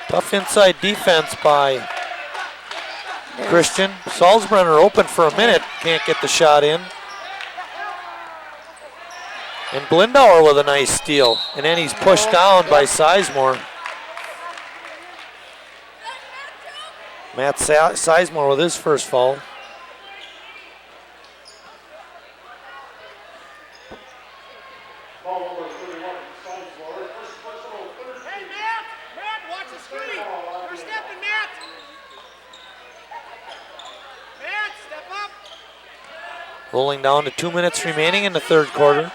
Tough inside defense by Christian. Salzbrenner open for a minute, can't get the shot in. And Blindauer with a nice steal. And then he's pushed down by Sizemore. Matt Sizemore with his first foul. Rolling down to 2 minutes remaining in the third quarter.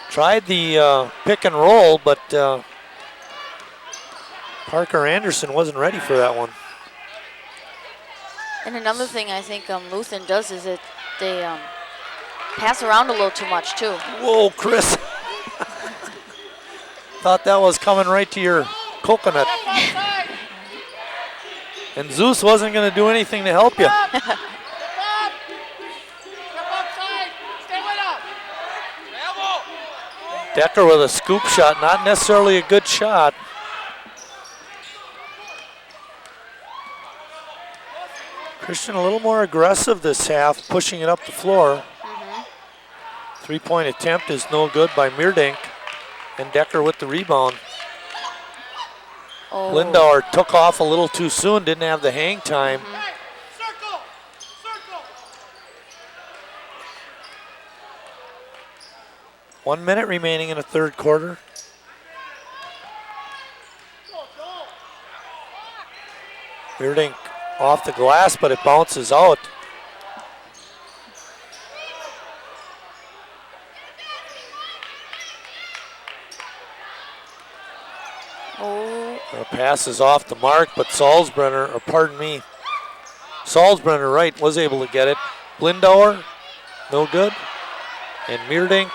Tried the pick and roll, but Parker Anderson wasn't ready for that one. And another thing I think Lutheran does is that they pass around a little too much too. Whoa, Chris. Thought that was coming right to your coconut. And Zeus wasn't going to do anything to help you. Decker with a scoop shot, not necessarily a good shot. Christian a little more aggressive this half, pushing it up the floor. 3-point attempt is no good by Meerdink, and Decker with the rebound. Lindauer took off a little too soon, didn't have the hang time. 1 minute remaining in the third quarter. Meerdink off the glass, but it bounces out. The pass is off the mark, but Salzbrenner right, was able to get it. Blindauer, no good. And Meerdink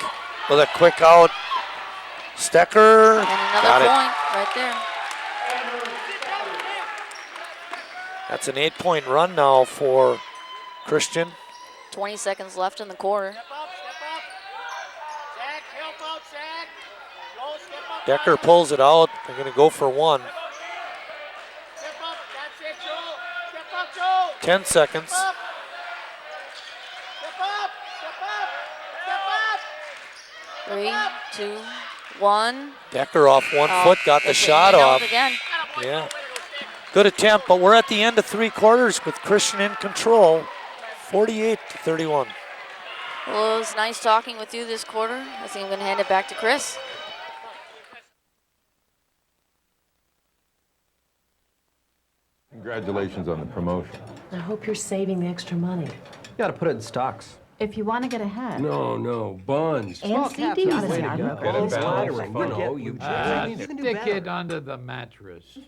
with a quick out. Stecker, and another got point it. right there. That's an 8-point run now for Christian. 20 seconds left in the quarter. Decker pulls it out. They're going to go for one. 10 seconds. Three, two, one. Decker off one foot, got the shot off. Again. Yeah. Good attempt, but we're at the end of 3 quarters with Christian in control, 48-31. Well, it was nice talking with you this quarter. I think I'm going to hand it back to Chris. Congratulations on the promotion. I hope you're saving the extra money. You gotta put it in stocks. If you want to get ahead. No, buns. And CDs. Way to go. Get it balanced. Stick it under the mattress.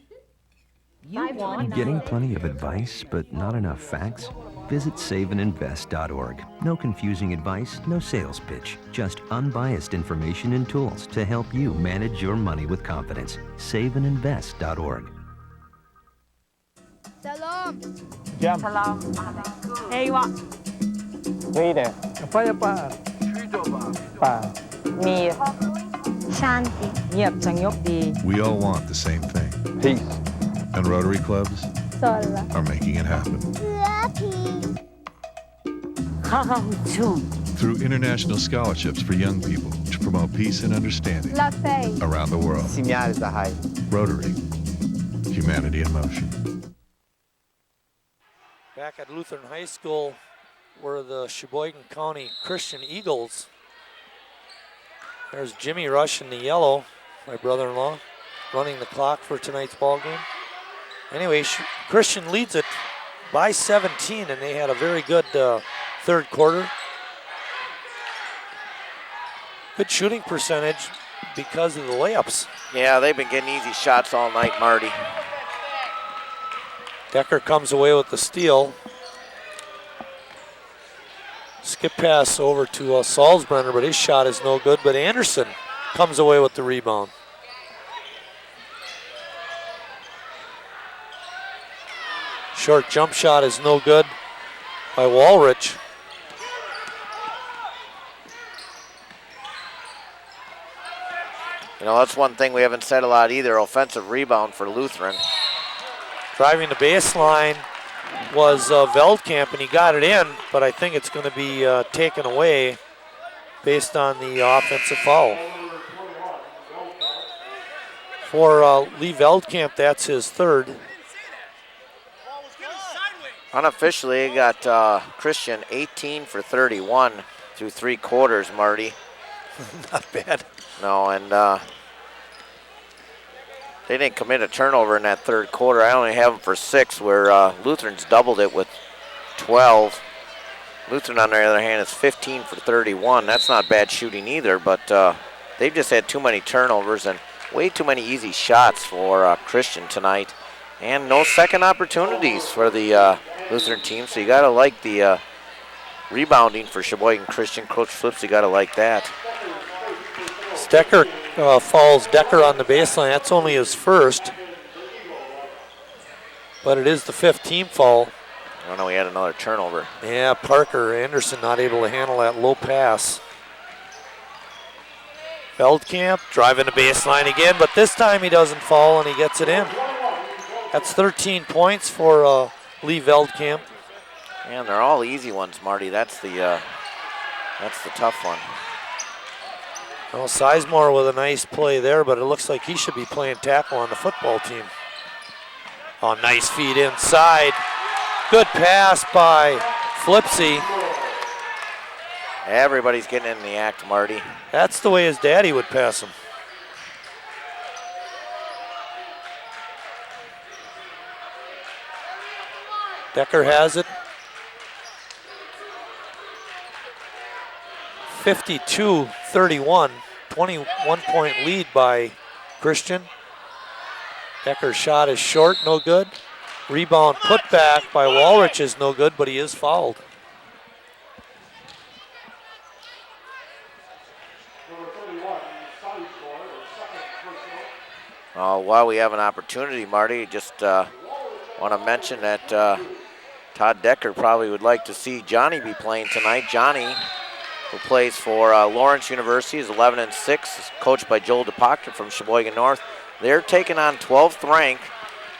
Getting plenty of advice, but not enough facts? Visit saveandinvest.org. No confusing advice, no sales pitch. Just unbiased information and tools to help you manage your money with confidence. Saveandinvest.org. Salam. Jam. Salam. Ewa. Ride. Apa? Pa. Mir. Shanti. Niep Changyok Di. We all want the same thing. Peace. And Rotary clubs Sola. are making it happen. Lucky. Through international scholarships for young people to promote peace and understanding around the world. Rotary. Humanity in motion. Back at Lutheran High School were the Sheboygan County Christian Eagles. There's Jimmy Rush in the yellow, my brother-in-law, running the clock for tonight's ball game. Anyway, Christian leads it by 17, and they had a very good third quarter. Good shooting percentage because of the layups. Yeah, they've been getting easy shots all night, Marty. Decker comes away with the steal. Skip pass over to Salzbrenner, but his shot is no good. But Anderson comes away with the rebound. Short jump shot is no good by Walrich. You know, that's one thing we haven't said a lot either, offensive rebound for Lutheran. Driving the baseline was Veldkamp, and he got it in, but I think it's going to be taken away based on the offensive foul. For Lee Veldkamp, that's his third. Unofficially, he got Christian 18 for 31 through 3 quarters, Marty. Not bad. No, and they didn't commit a turnover in that third quarter. I only have them for 6, where Lutherans doubled it with 12. Lutheran, on the other hand, is 15 for 31. That's not bad shooting either, but they've just had too many turnovers and way too many easy shots for Christian tonight. And no second opportunities for the Lutheran team, so you got to like the rebounding for Sheboygan Christian. Coach Flips, you got to like that. Stecker falls Decker on the baseline. That's only his first, but it is the 5th team foul. Oh no, he had another turnover. Yeah, Parker Anderson not able to handle that low pass. Veldkamp driving the baseline again, but this time he doesn't fall and he gets it in. That's 13 points for Lee Veldkamp. And they're all easy ones, Marty. That's the tough one. Well, Sizemore with a nice play there, but it looks like he should be playing tackle on the football team. Oh, nice feed inside. Good pass by Flipsy. Everybody's getting in the act, Marty. That's the way his daddy would pass him. Decker has it. 52-31, 21-point lead by Christian. Decker's shot is short, no good. Rebound put back by Walrich is no good, but he is fouled. While we have an opportunity, Marty, just want to mention that Todd Decker probably would like to see Johnny be playing tonight. Johnny, who plays for Lawrence University, is 11-6, coached by Joel DePoctor from Sheboygan North. They're taking on 12th ranked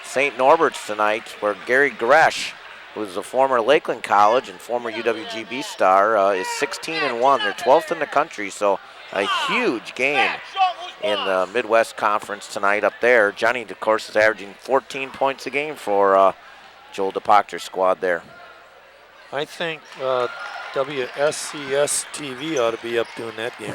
St. Norbert's tonight, where Gary Gresh, who's a former Lakeland College and former UWGB star, is 16-1. They're 12th in the country, so a huge game in the Midwest Conference tonight up there. Johnny, of course, is averaging 14 points a game for Joel DePoctor's squad there. I think WSCS TV ought to be up doing that game.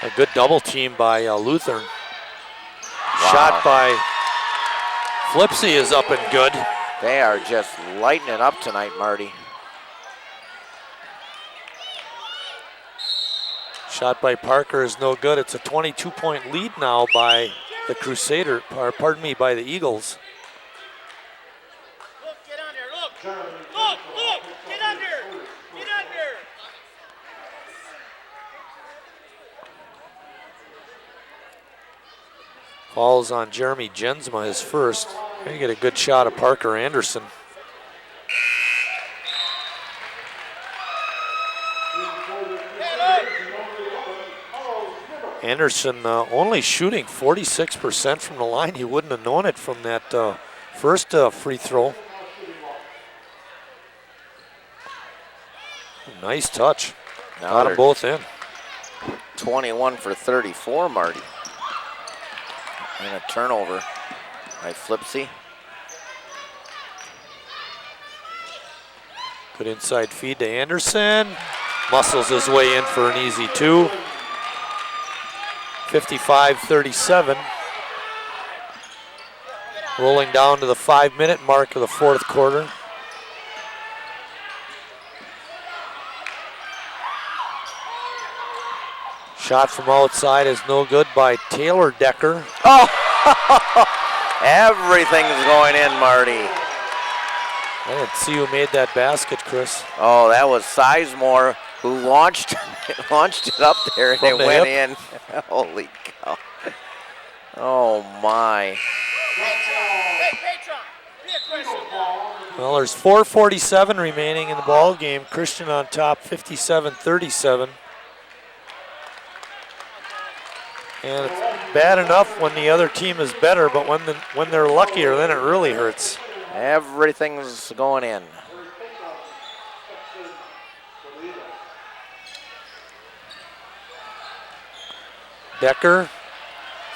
A good double team by Lutheran. Wow. Shot by Flipsy is up and good. They are just lighting it up tonight, Marty. Shot by Parker is no good. It's a 22-point lead now by the Crusader, or pardon me, by the Eagles. Look, get under, look, get under, get under. Falls on Jeremy Jensma, his first. Gonna get a good shot of Parker Anderson. Anderson only shooting 46% from the line. He wouldn't have known it from that first free throw. Nice touch. Got them both in. 21 for 34, Marty. And a turnover by Flipsy. Good inside feed to Anderson. Muscles his way in for an easy two. 55-37. Rolling down to the 5-minute mark of the fourth quarter. Shot from outside is no good by Taylor Decker. Oh, everything's going in, Marty. I didn't see who made that basket, Chris. Oh, that was Sizemore who launched it up there and it went in. Holy cow. Oh, my. Well, there's 4:47 remaining in the ball game. Christian on top, 57-37. And it's bad enough when the other team is better, but when they're luckier, then it really hurts. Everything's going in. Decker,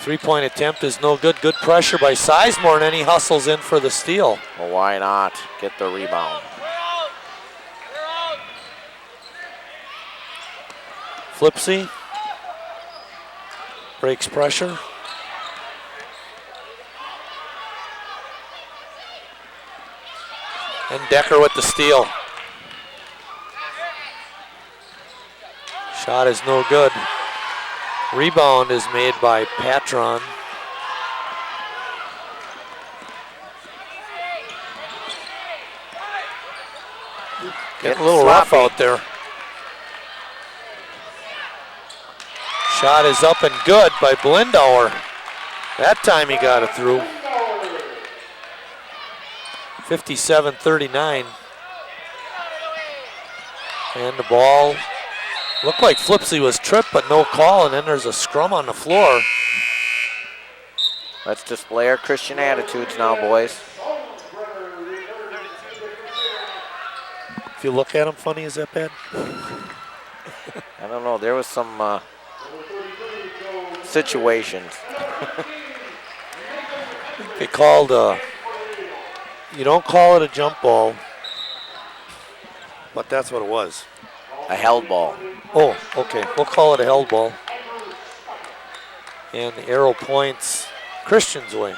three-point attempt is no good. Good pressure by Sizemore, and then he hustles in for the steal. Well, why not get the rebound? Flipsy breaks pressure. And Decker with the steal. Shot is no good. Rebound is made by Patron. Getting a little rough out there. Shot is up and good by Blindauer. That time he got it through. 57-39. And the ball looked like Flipsy was tripped, but no call, and then there's a scrum on the floor. Let's display our Christian attitudes now, boys. If you look at him funny, is that bad? I don't know. There was some situations. They called, you don't call it a jump ball, but that's what it was. A held ball. Oh, okay. We'll call it a held ball. And the arrow points Christian's way.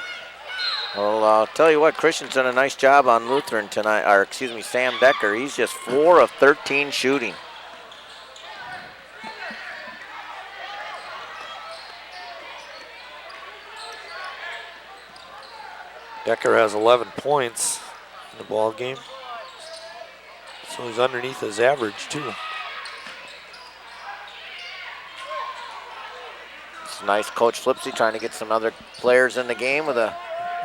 Well, I'll tell you what, Christian's done a nice job on Lutheran tonight, or excuse me, Sam Decker. He's just 4 of 13 shooting. Decker has 11 points in the ball game, so he's underneath his average too. It's nice, Coach Flipsy trying to get some other players in the game with a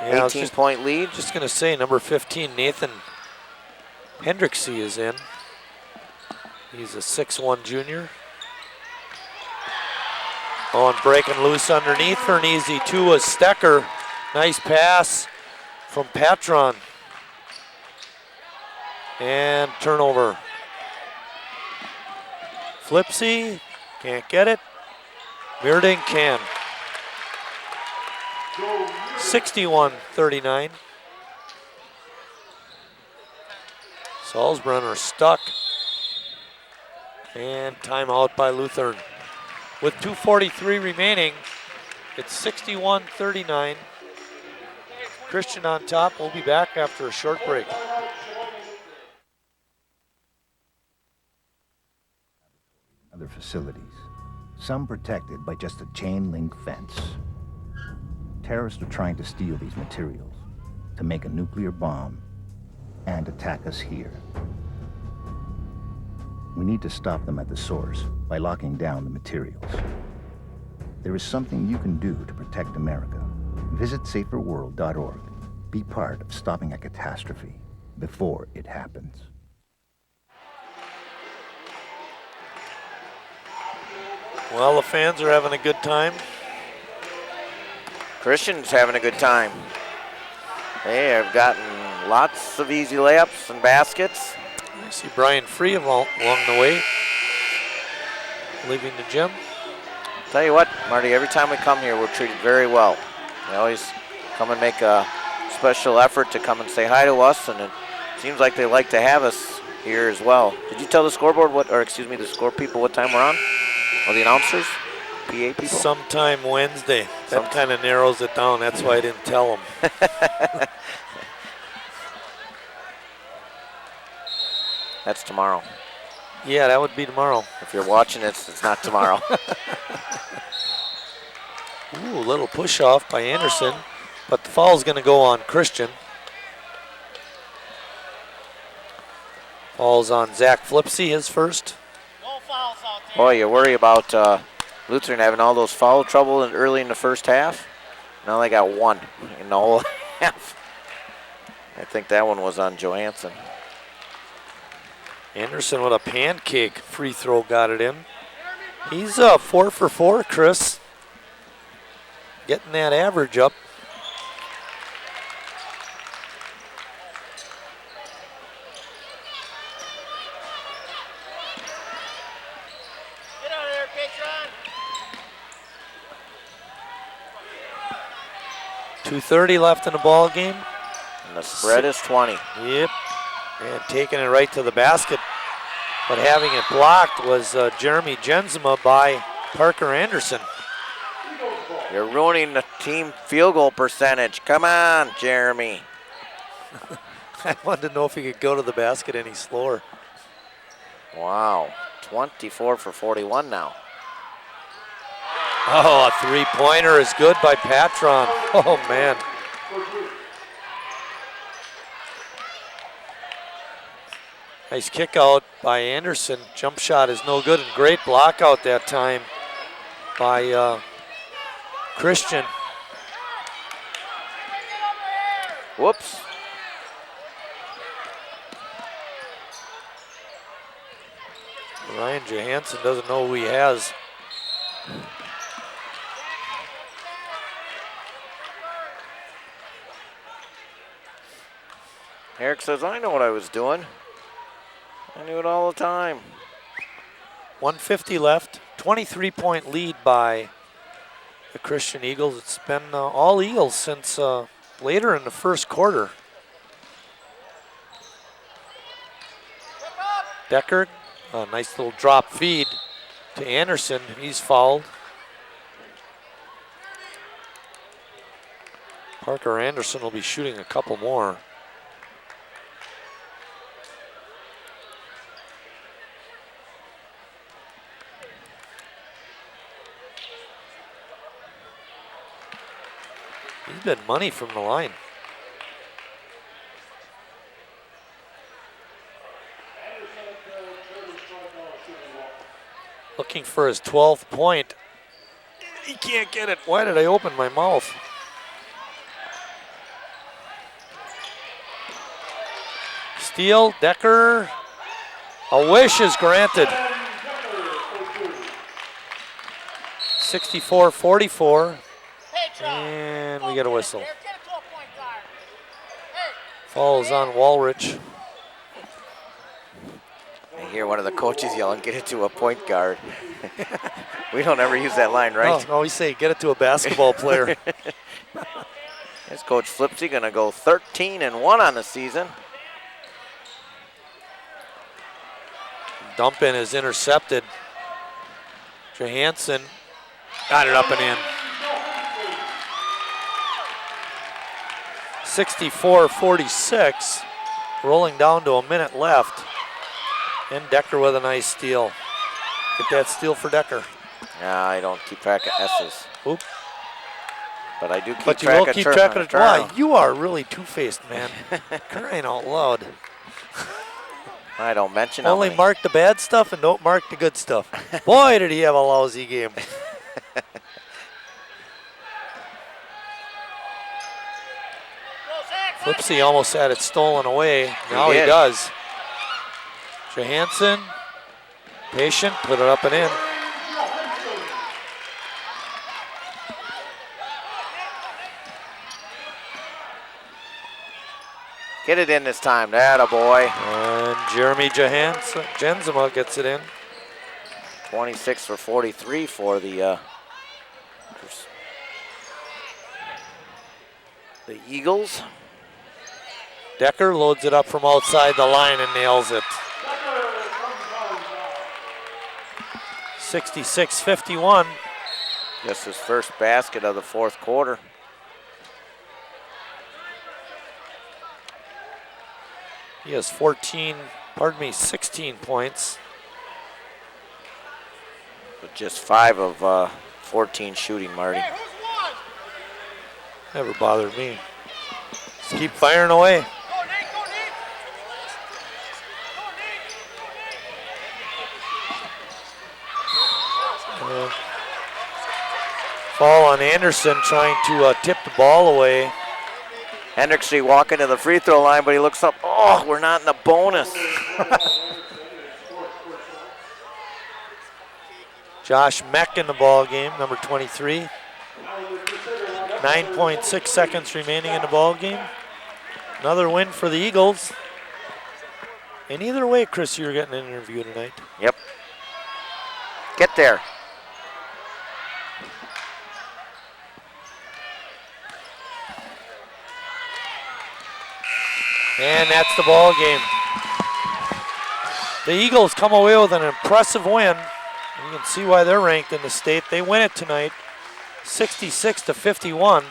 18-point lead. Just going to say, number 15, Nathan Hendricksey is in. He's a 6'1" junior. Oh, and breaking loose underneath for an easy two was Stecker. Nice pass from Patron. And turnover. Flipsy can't get it. Meerding can. 61-39. Salzbrunner stuck. And timeout by Lutheran. With 2:43 remaining, it's 61-39. Christian on top. We'll be back after a short break. Other facilities, some protected by just a chain link fence. Terrorists are trying to steal these materials to make a nuclear bomb and attack us here. We need to stop them at the source by locking down the materials. There is something you can do to protect America. Visit saferworld.org. Be part of stopping a catastrophe before it happens. Well, the fans are having a good time. Christian's having a good time. They have gotten lots of easy layups and baskets. I see Brian Free along the way, leaving the gym. Tell you what, Marty, every time we come here, we're treated very well. They always come and make a special effort to come and say hi to us, and it seems like they like to have us here as well. Did you tell the scoreboard the score people what time we're on? Or the announcers? PA people? Sometime Wednesday. That kind of narrows it down. That's why I didn't tell them. That's tomorrow. Yeah, that would be tomorrow. If you're watching it, it's not tomorrow. Ooh, a little push off by Anderson, but the foul's going to go on Christian. Foul's on Zach Flipsy, his first. Boy, you worry about Lutheran having all those foul trouble early in the first half. Now they got one in the whole half. I think that one was on Johansson. Anderson with a pancake free throw got it in. He's 4 for 4, Chris. Getting that average up. Get out of there, Patron. 2:30 left in the ball game. And the spread is 20. Yep. And taking it right to the basket, but having it blocked was Jeremy Jensma by Parker Anderson. You're ruining the team field goal percentage. Come on, Jeremy. I wanted to know if he could go to the basket any slower. Wow, 24 for 41 now. Oh, a three-pointer is good by Patron. Oh, man. Nice kick out by Anderson. Jump shot is no good, and great block out that time by Christian. Whoops. Ryan Johansson doesn't know who he has. Eric says, I know what I was doing. I knew it all the time. 1:50 left, 23-point lead by the Christian Eagles. It's been all Eagles since later in the first quarter. Decker, a nice little drop feed to Anderson. He's fouled. Parker Anderson will be shooting a couple more. He's been money from the line. Looking for his 12th point. He can't get it. Why did I open my mouth? Steele, Decker. A wish is granted. 64-44. And we get a whistle. Falls on Walrich. I hear one of the coaches yelling, get it to a point guard. We don't ever use that line, right? No, we say get it to a basketball player. Here's Coach Flipsy gonna go 13-1 on the season. Dump in is intercepted. Johansson got it up and in. 64-46, rolling down to a minute left. And Decker with a nice steal. Get that steal for Decker. Nah, I don't keep track of S's. Oop. But I do keep but you track will of keep track of it. Why? turn. You are really two-faced, man. Crying out loud. I don't mention how Only many. mark the bad stuff and don't mark the good stuff. Boy, did he have a lousy game. Flipsy almost had it stolen away. Now he does. Johansson, patient, put it up and in. Get it in this time. That boy. And Jeremy Jensema gets it in. 26 for 43 for the Eagles. Decker loads it up from outside the line and nails it. 66-51. Just his first basket of the fourth quarter. He has 16 points. But just 5 of 14 shooting, Marty. Never bothered me. Just keep firing away. Foul on Anderson trying to tip the ball away. Hendrickson walking to the free throw line, but he looks up. Oh, we're not in the bonus. Josh Meck in the ball game, number 23. 9.6 seconds remaining in the ball game. Another win for the Eagles. And either way, Chris, you're getting an interview tonight. Yep. Get there. And that's the ball game. The Eagles come away with an impressive win. You can see why they're ranked in the state. They win it tonight, 66-51.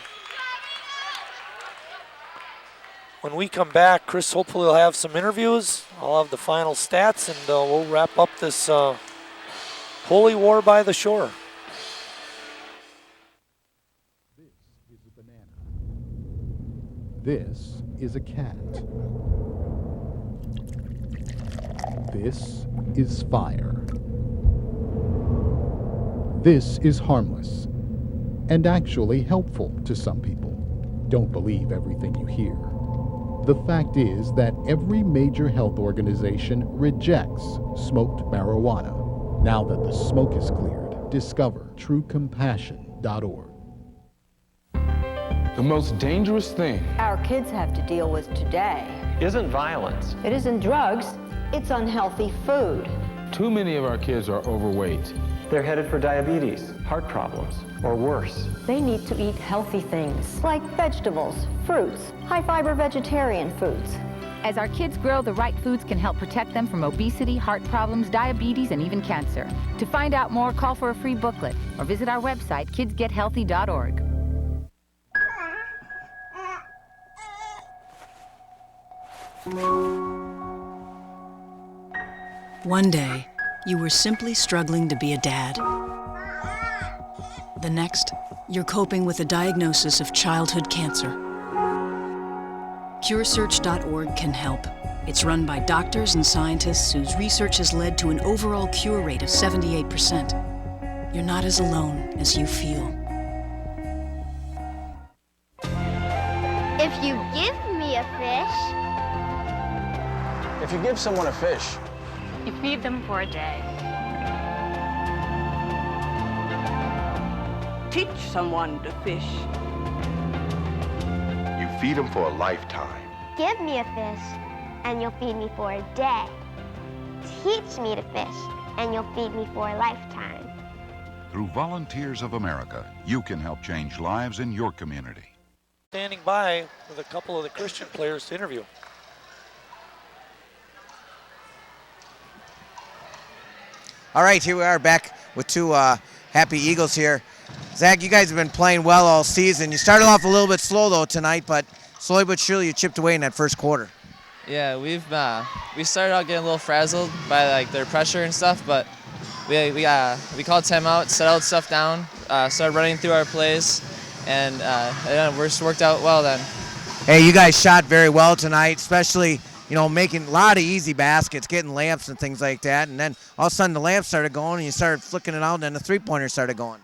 When we come back, Chris hopefully will have some interviews. I'll have the final stats, and we'll wrap up this holy war by the shore. This is a cat. This is fire. This is harmless and actually helpful to some people. Don't believe everything you hear. The fact is that every major health organization rejects smoked marijuana. Now that the smoke is cleared, discover truecompassion.org. The most dangerous thing our kids have to deal with today isn't violence. it isn't drugs, it's unhealthy food. Too many of our kids are overweight. They're headed for diabetes, heart problems, or worse. They need to eat healthy things like vegetables, fruits, high-fiber vegetarian foods. As our kids grow, the right foods can help protect them from obesity, heart problems, diabetes, and even cancer. To find out more, call for a free booklet or visit our website, kidsgethealthy.org. One day, you were simply struggling to be a dad. The next, you're coping with a diagnosis of childhood cancer. CureSearch.org can help. It's run by doctors and scientists whose research has led to an overall cure rate of 78%. You're not as alone as you feel. If you give me a fish. If you give someone a fish, You feed them for a day. Teach someone to fish. You feed them for a lifetime. Give me a fish, and you'll feed me for a day. Teach me to fish, and you'll feed me for a lifetime. Through Volunteers of America, you can help change lives in your community. Standing by with a couple of the Christian players to interview. All right, here we are back with two happy Eagles here. Zach, you guys have been playing well all season. You started off a little bit slow though tonight, but slowly but surely you chipped away in that first quarter. Yeah, we started out getting a little frazzled by like their pressure and stuff, but we called timeout, set out stuff down, started running through our plays, and it just worked out well then. Hey, you guys shot very well tonight, especially making a lot of easy baskets, getting layups and things like that. And then all of a sudden the layups started going and you started flicking it out and then the three-pointer started going.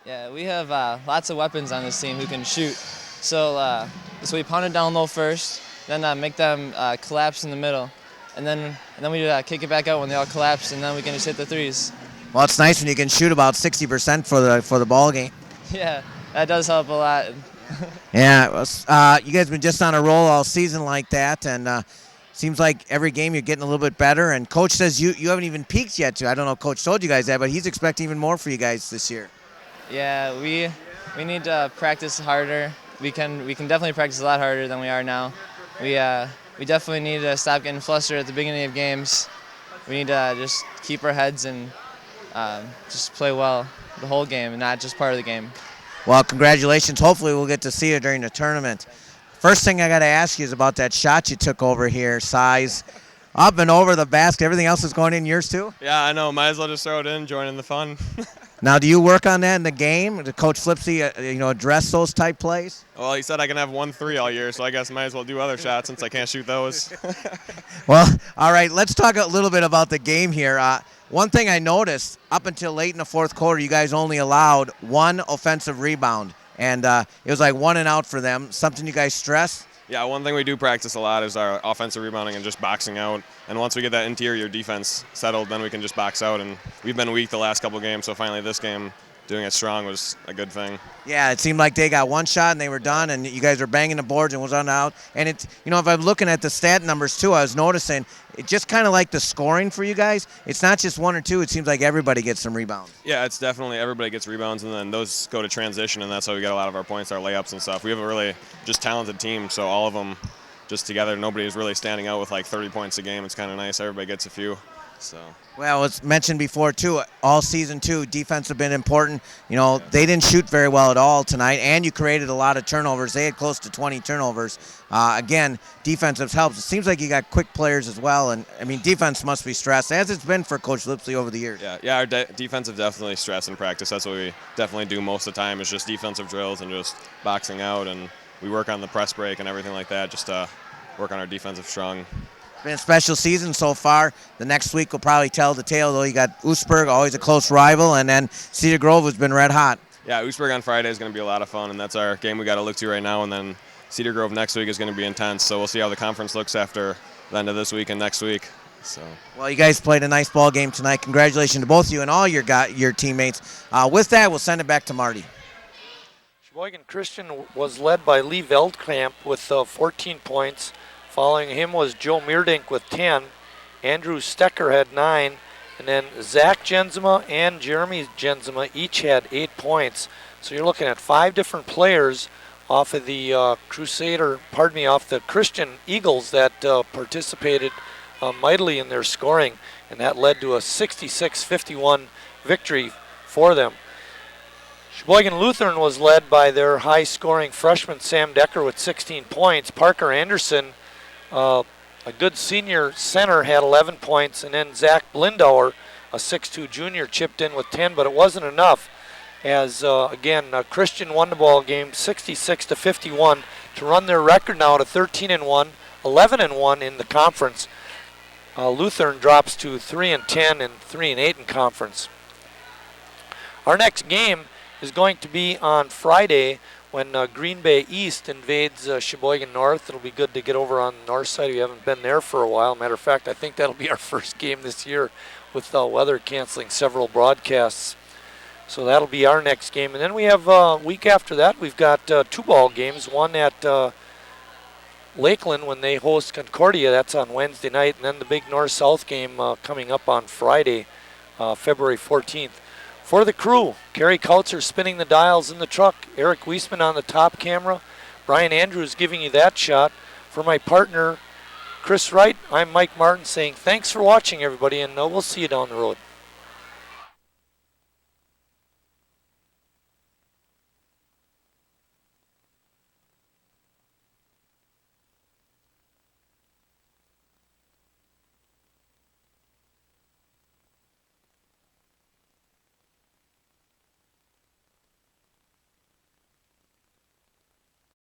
Yeah, we have lots of weapons on this team who can shoot. So we pound it down low first, then make them collapse in the middle. And then we kick it back out when they all collapse, and then we can just hit the threes. Well, it's nice when you can shoot about 60% for the ball game. Yeah, that does help a lot. Yeah, you guys have been just on a roll all season like that, and seems like every game you're getting a little bit better. And Coach says you haven't even peaked yet, too. I don't know if Coach told you guys that, but he's expecting even more for you guys this year. Yeah, we need to practice harder. We can definitely practice a lot harder than we are now. We definitely need to stop getting flustered at the beginning of games. We need to just keep our heads and just play well the whole game and not just part of the game. Well, congratulations. Hopefully we'll get to see you during the tournament. First thing I got to ask you is about that shot you took over here, size. Up and over the basket. Everything else is going in yours too? Yeah, I know. Might as well just throw it in, join in the fun. Now, do you work on that in the game? Did Coach Flipsy, address those type plays? Well, he said I can have 1-3 all year, so I guess might as well do other shots since I can't shoot those. Well, all right, let's talk a little bit about the game here. One thing I noticed, up until late in the fourth quarter, you guys only allowed one offensive rebound, and it was like 1 and out for them. Something you guys stress? Yeah, one thing we do practice a lot is our offensive rebounding and just boxing out. And once we get that interior defense settled, then we can just box out. And we've been weak the last couple games, so finally this game, doing it strong was a good thing. Yeah, it seemed like they got one shot and they were done, and you guys were banging the boards and was on out. And it's, if I'm looking at the stat numbers too, I was noticing it just kind of like the scoring for you guys. It's not just 1 or 2. It seems like everybody gets some rebounds. Yeah, it's definitely everybody gets rebounds, and then those go to transition, and that's how we get a lot of our points, our layups and stuff. We have a really just talented team, so all of them just together, nobody is really standing out with like 30 points a game. It's kind of nice. Everybody gets a few. So. Well, it's mentioned before too. All season too, defense have been important. They didn't shoot very well at all tonight, and you created a lot of turnovers. They had close to 20 turnovers. Again, defensive helps. It seems like you got quick players as well, and defense must be stressed, as it's been for Coach Lipsley over the years. Yeah, our defensive definitely stress in practice. That's what we definitely do most of the time. Is just defensive drills and just boxing out, and we work on the press break and everything like that. Just work on our defensive strong. It's been a special season so far. The next week will probably tell the tale, though. You got Oostburg, always a close rival, and then Cedar Grove has been red hot. Yeah, Oostburg on Friday is going to be a lot of fun, and that's our game we got to look to right now. And then Cedar Grove next week is going to be intense. So we'll see how the conference looks after the end of this week and next week. So. Well, you guys played a nice ball game tonight. Congratulations to both of you and all your teammates. With that, we'll send it back to Marty. Sheboygan Christian was led by Lee Veldkamp with 14 points. Following him was Joe Meerdink with 10. Andrew Stecker had 9. And then Zach Jensema and Jeremy Jensema each had 8 points. So you're looking at 5 different players off of the off the Christian Eagles that participated mightily in their scoring. And that led to a 66-51 victory for them. Sheboygan Lutheran was led by their high-scoring freshman Sam Decker with 16 points. Parker Anderson, a good senior center, had 11 points, and then Zach Blindauer, a 6'2 junior, chipped in with 10, but it wasn't enough as, Christian won the ball game 66-51 to run their record now to 13-1, 11-1 in the conference. Lutheran drops to 3-10 and 3-8 in conference. Our next game is going to be on Friday when Green Bay East invades Sheboygan North. It'll be good to get over on the north side. We haven't been there for a while. Matter of fact, I think that'll be our first game this year with weather canceling several broadcasts. So that'll be our next game. And then we have a week after that, we've got 2 ball games. One at Lakeland when they host Concordia. That's on Wednesday night. And then the big north-south game coming up on Friday, February 14th. For the crew, Kerry Kautzer spinning the dials in the truck, Eric Wiesman on the top camera, Brian Andrews giving you that shot. For my partner, Chris Wright, I'm Mike Martin saying thanks for watching, everybody, and we'll see you down the road.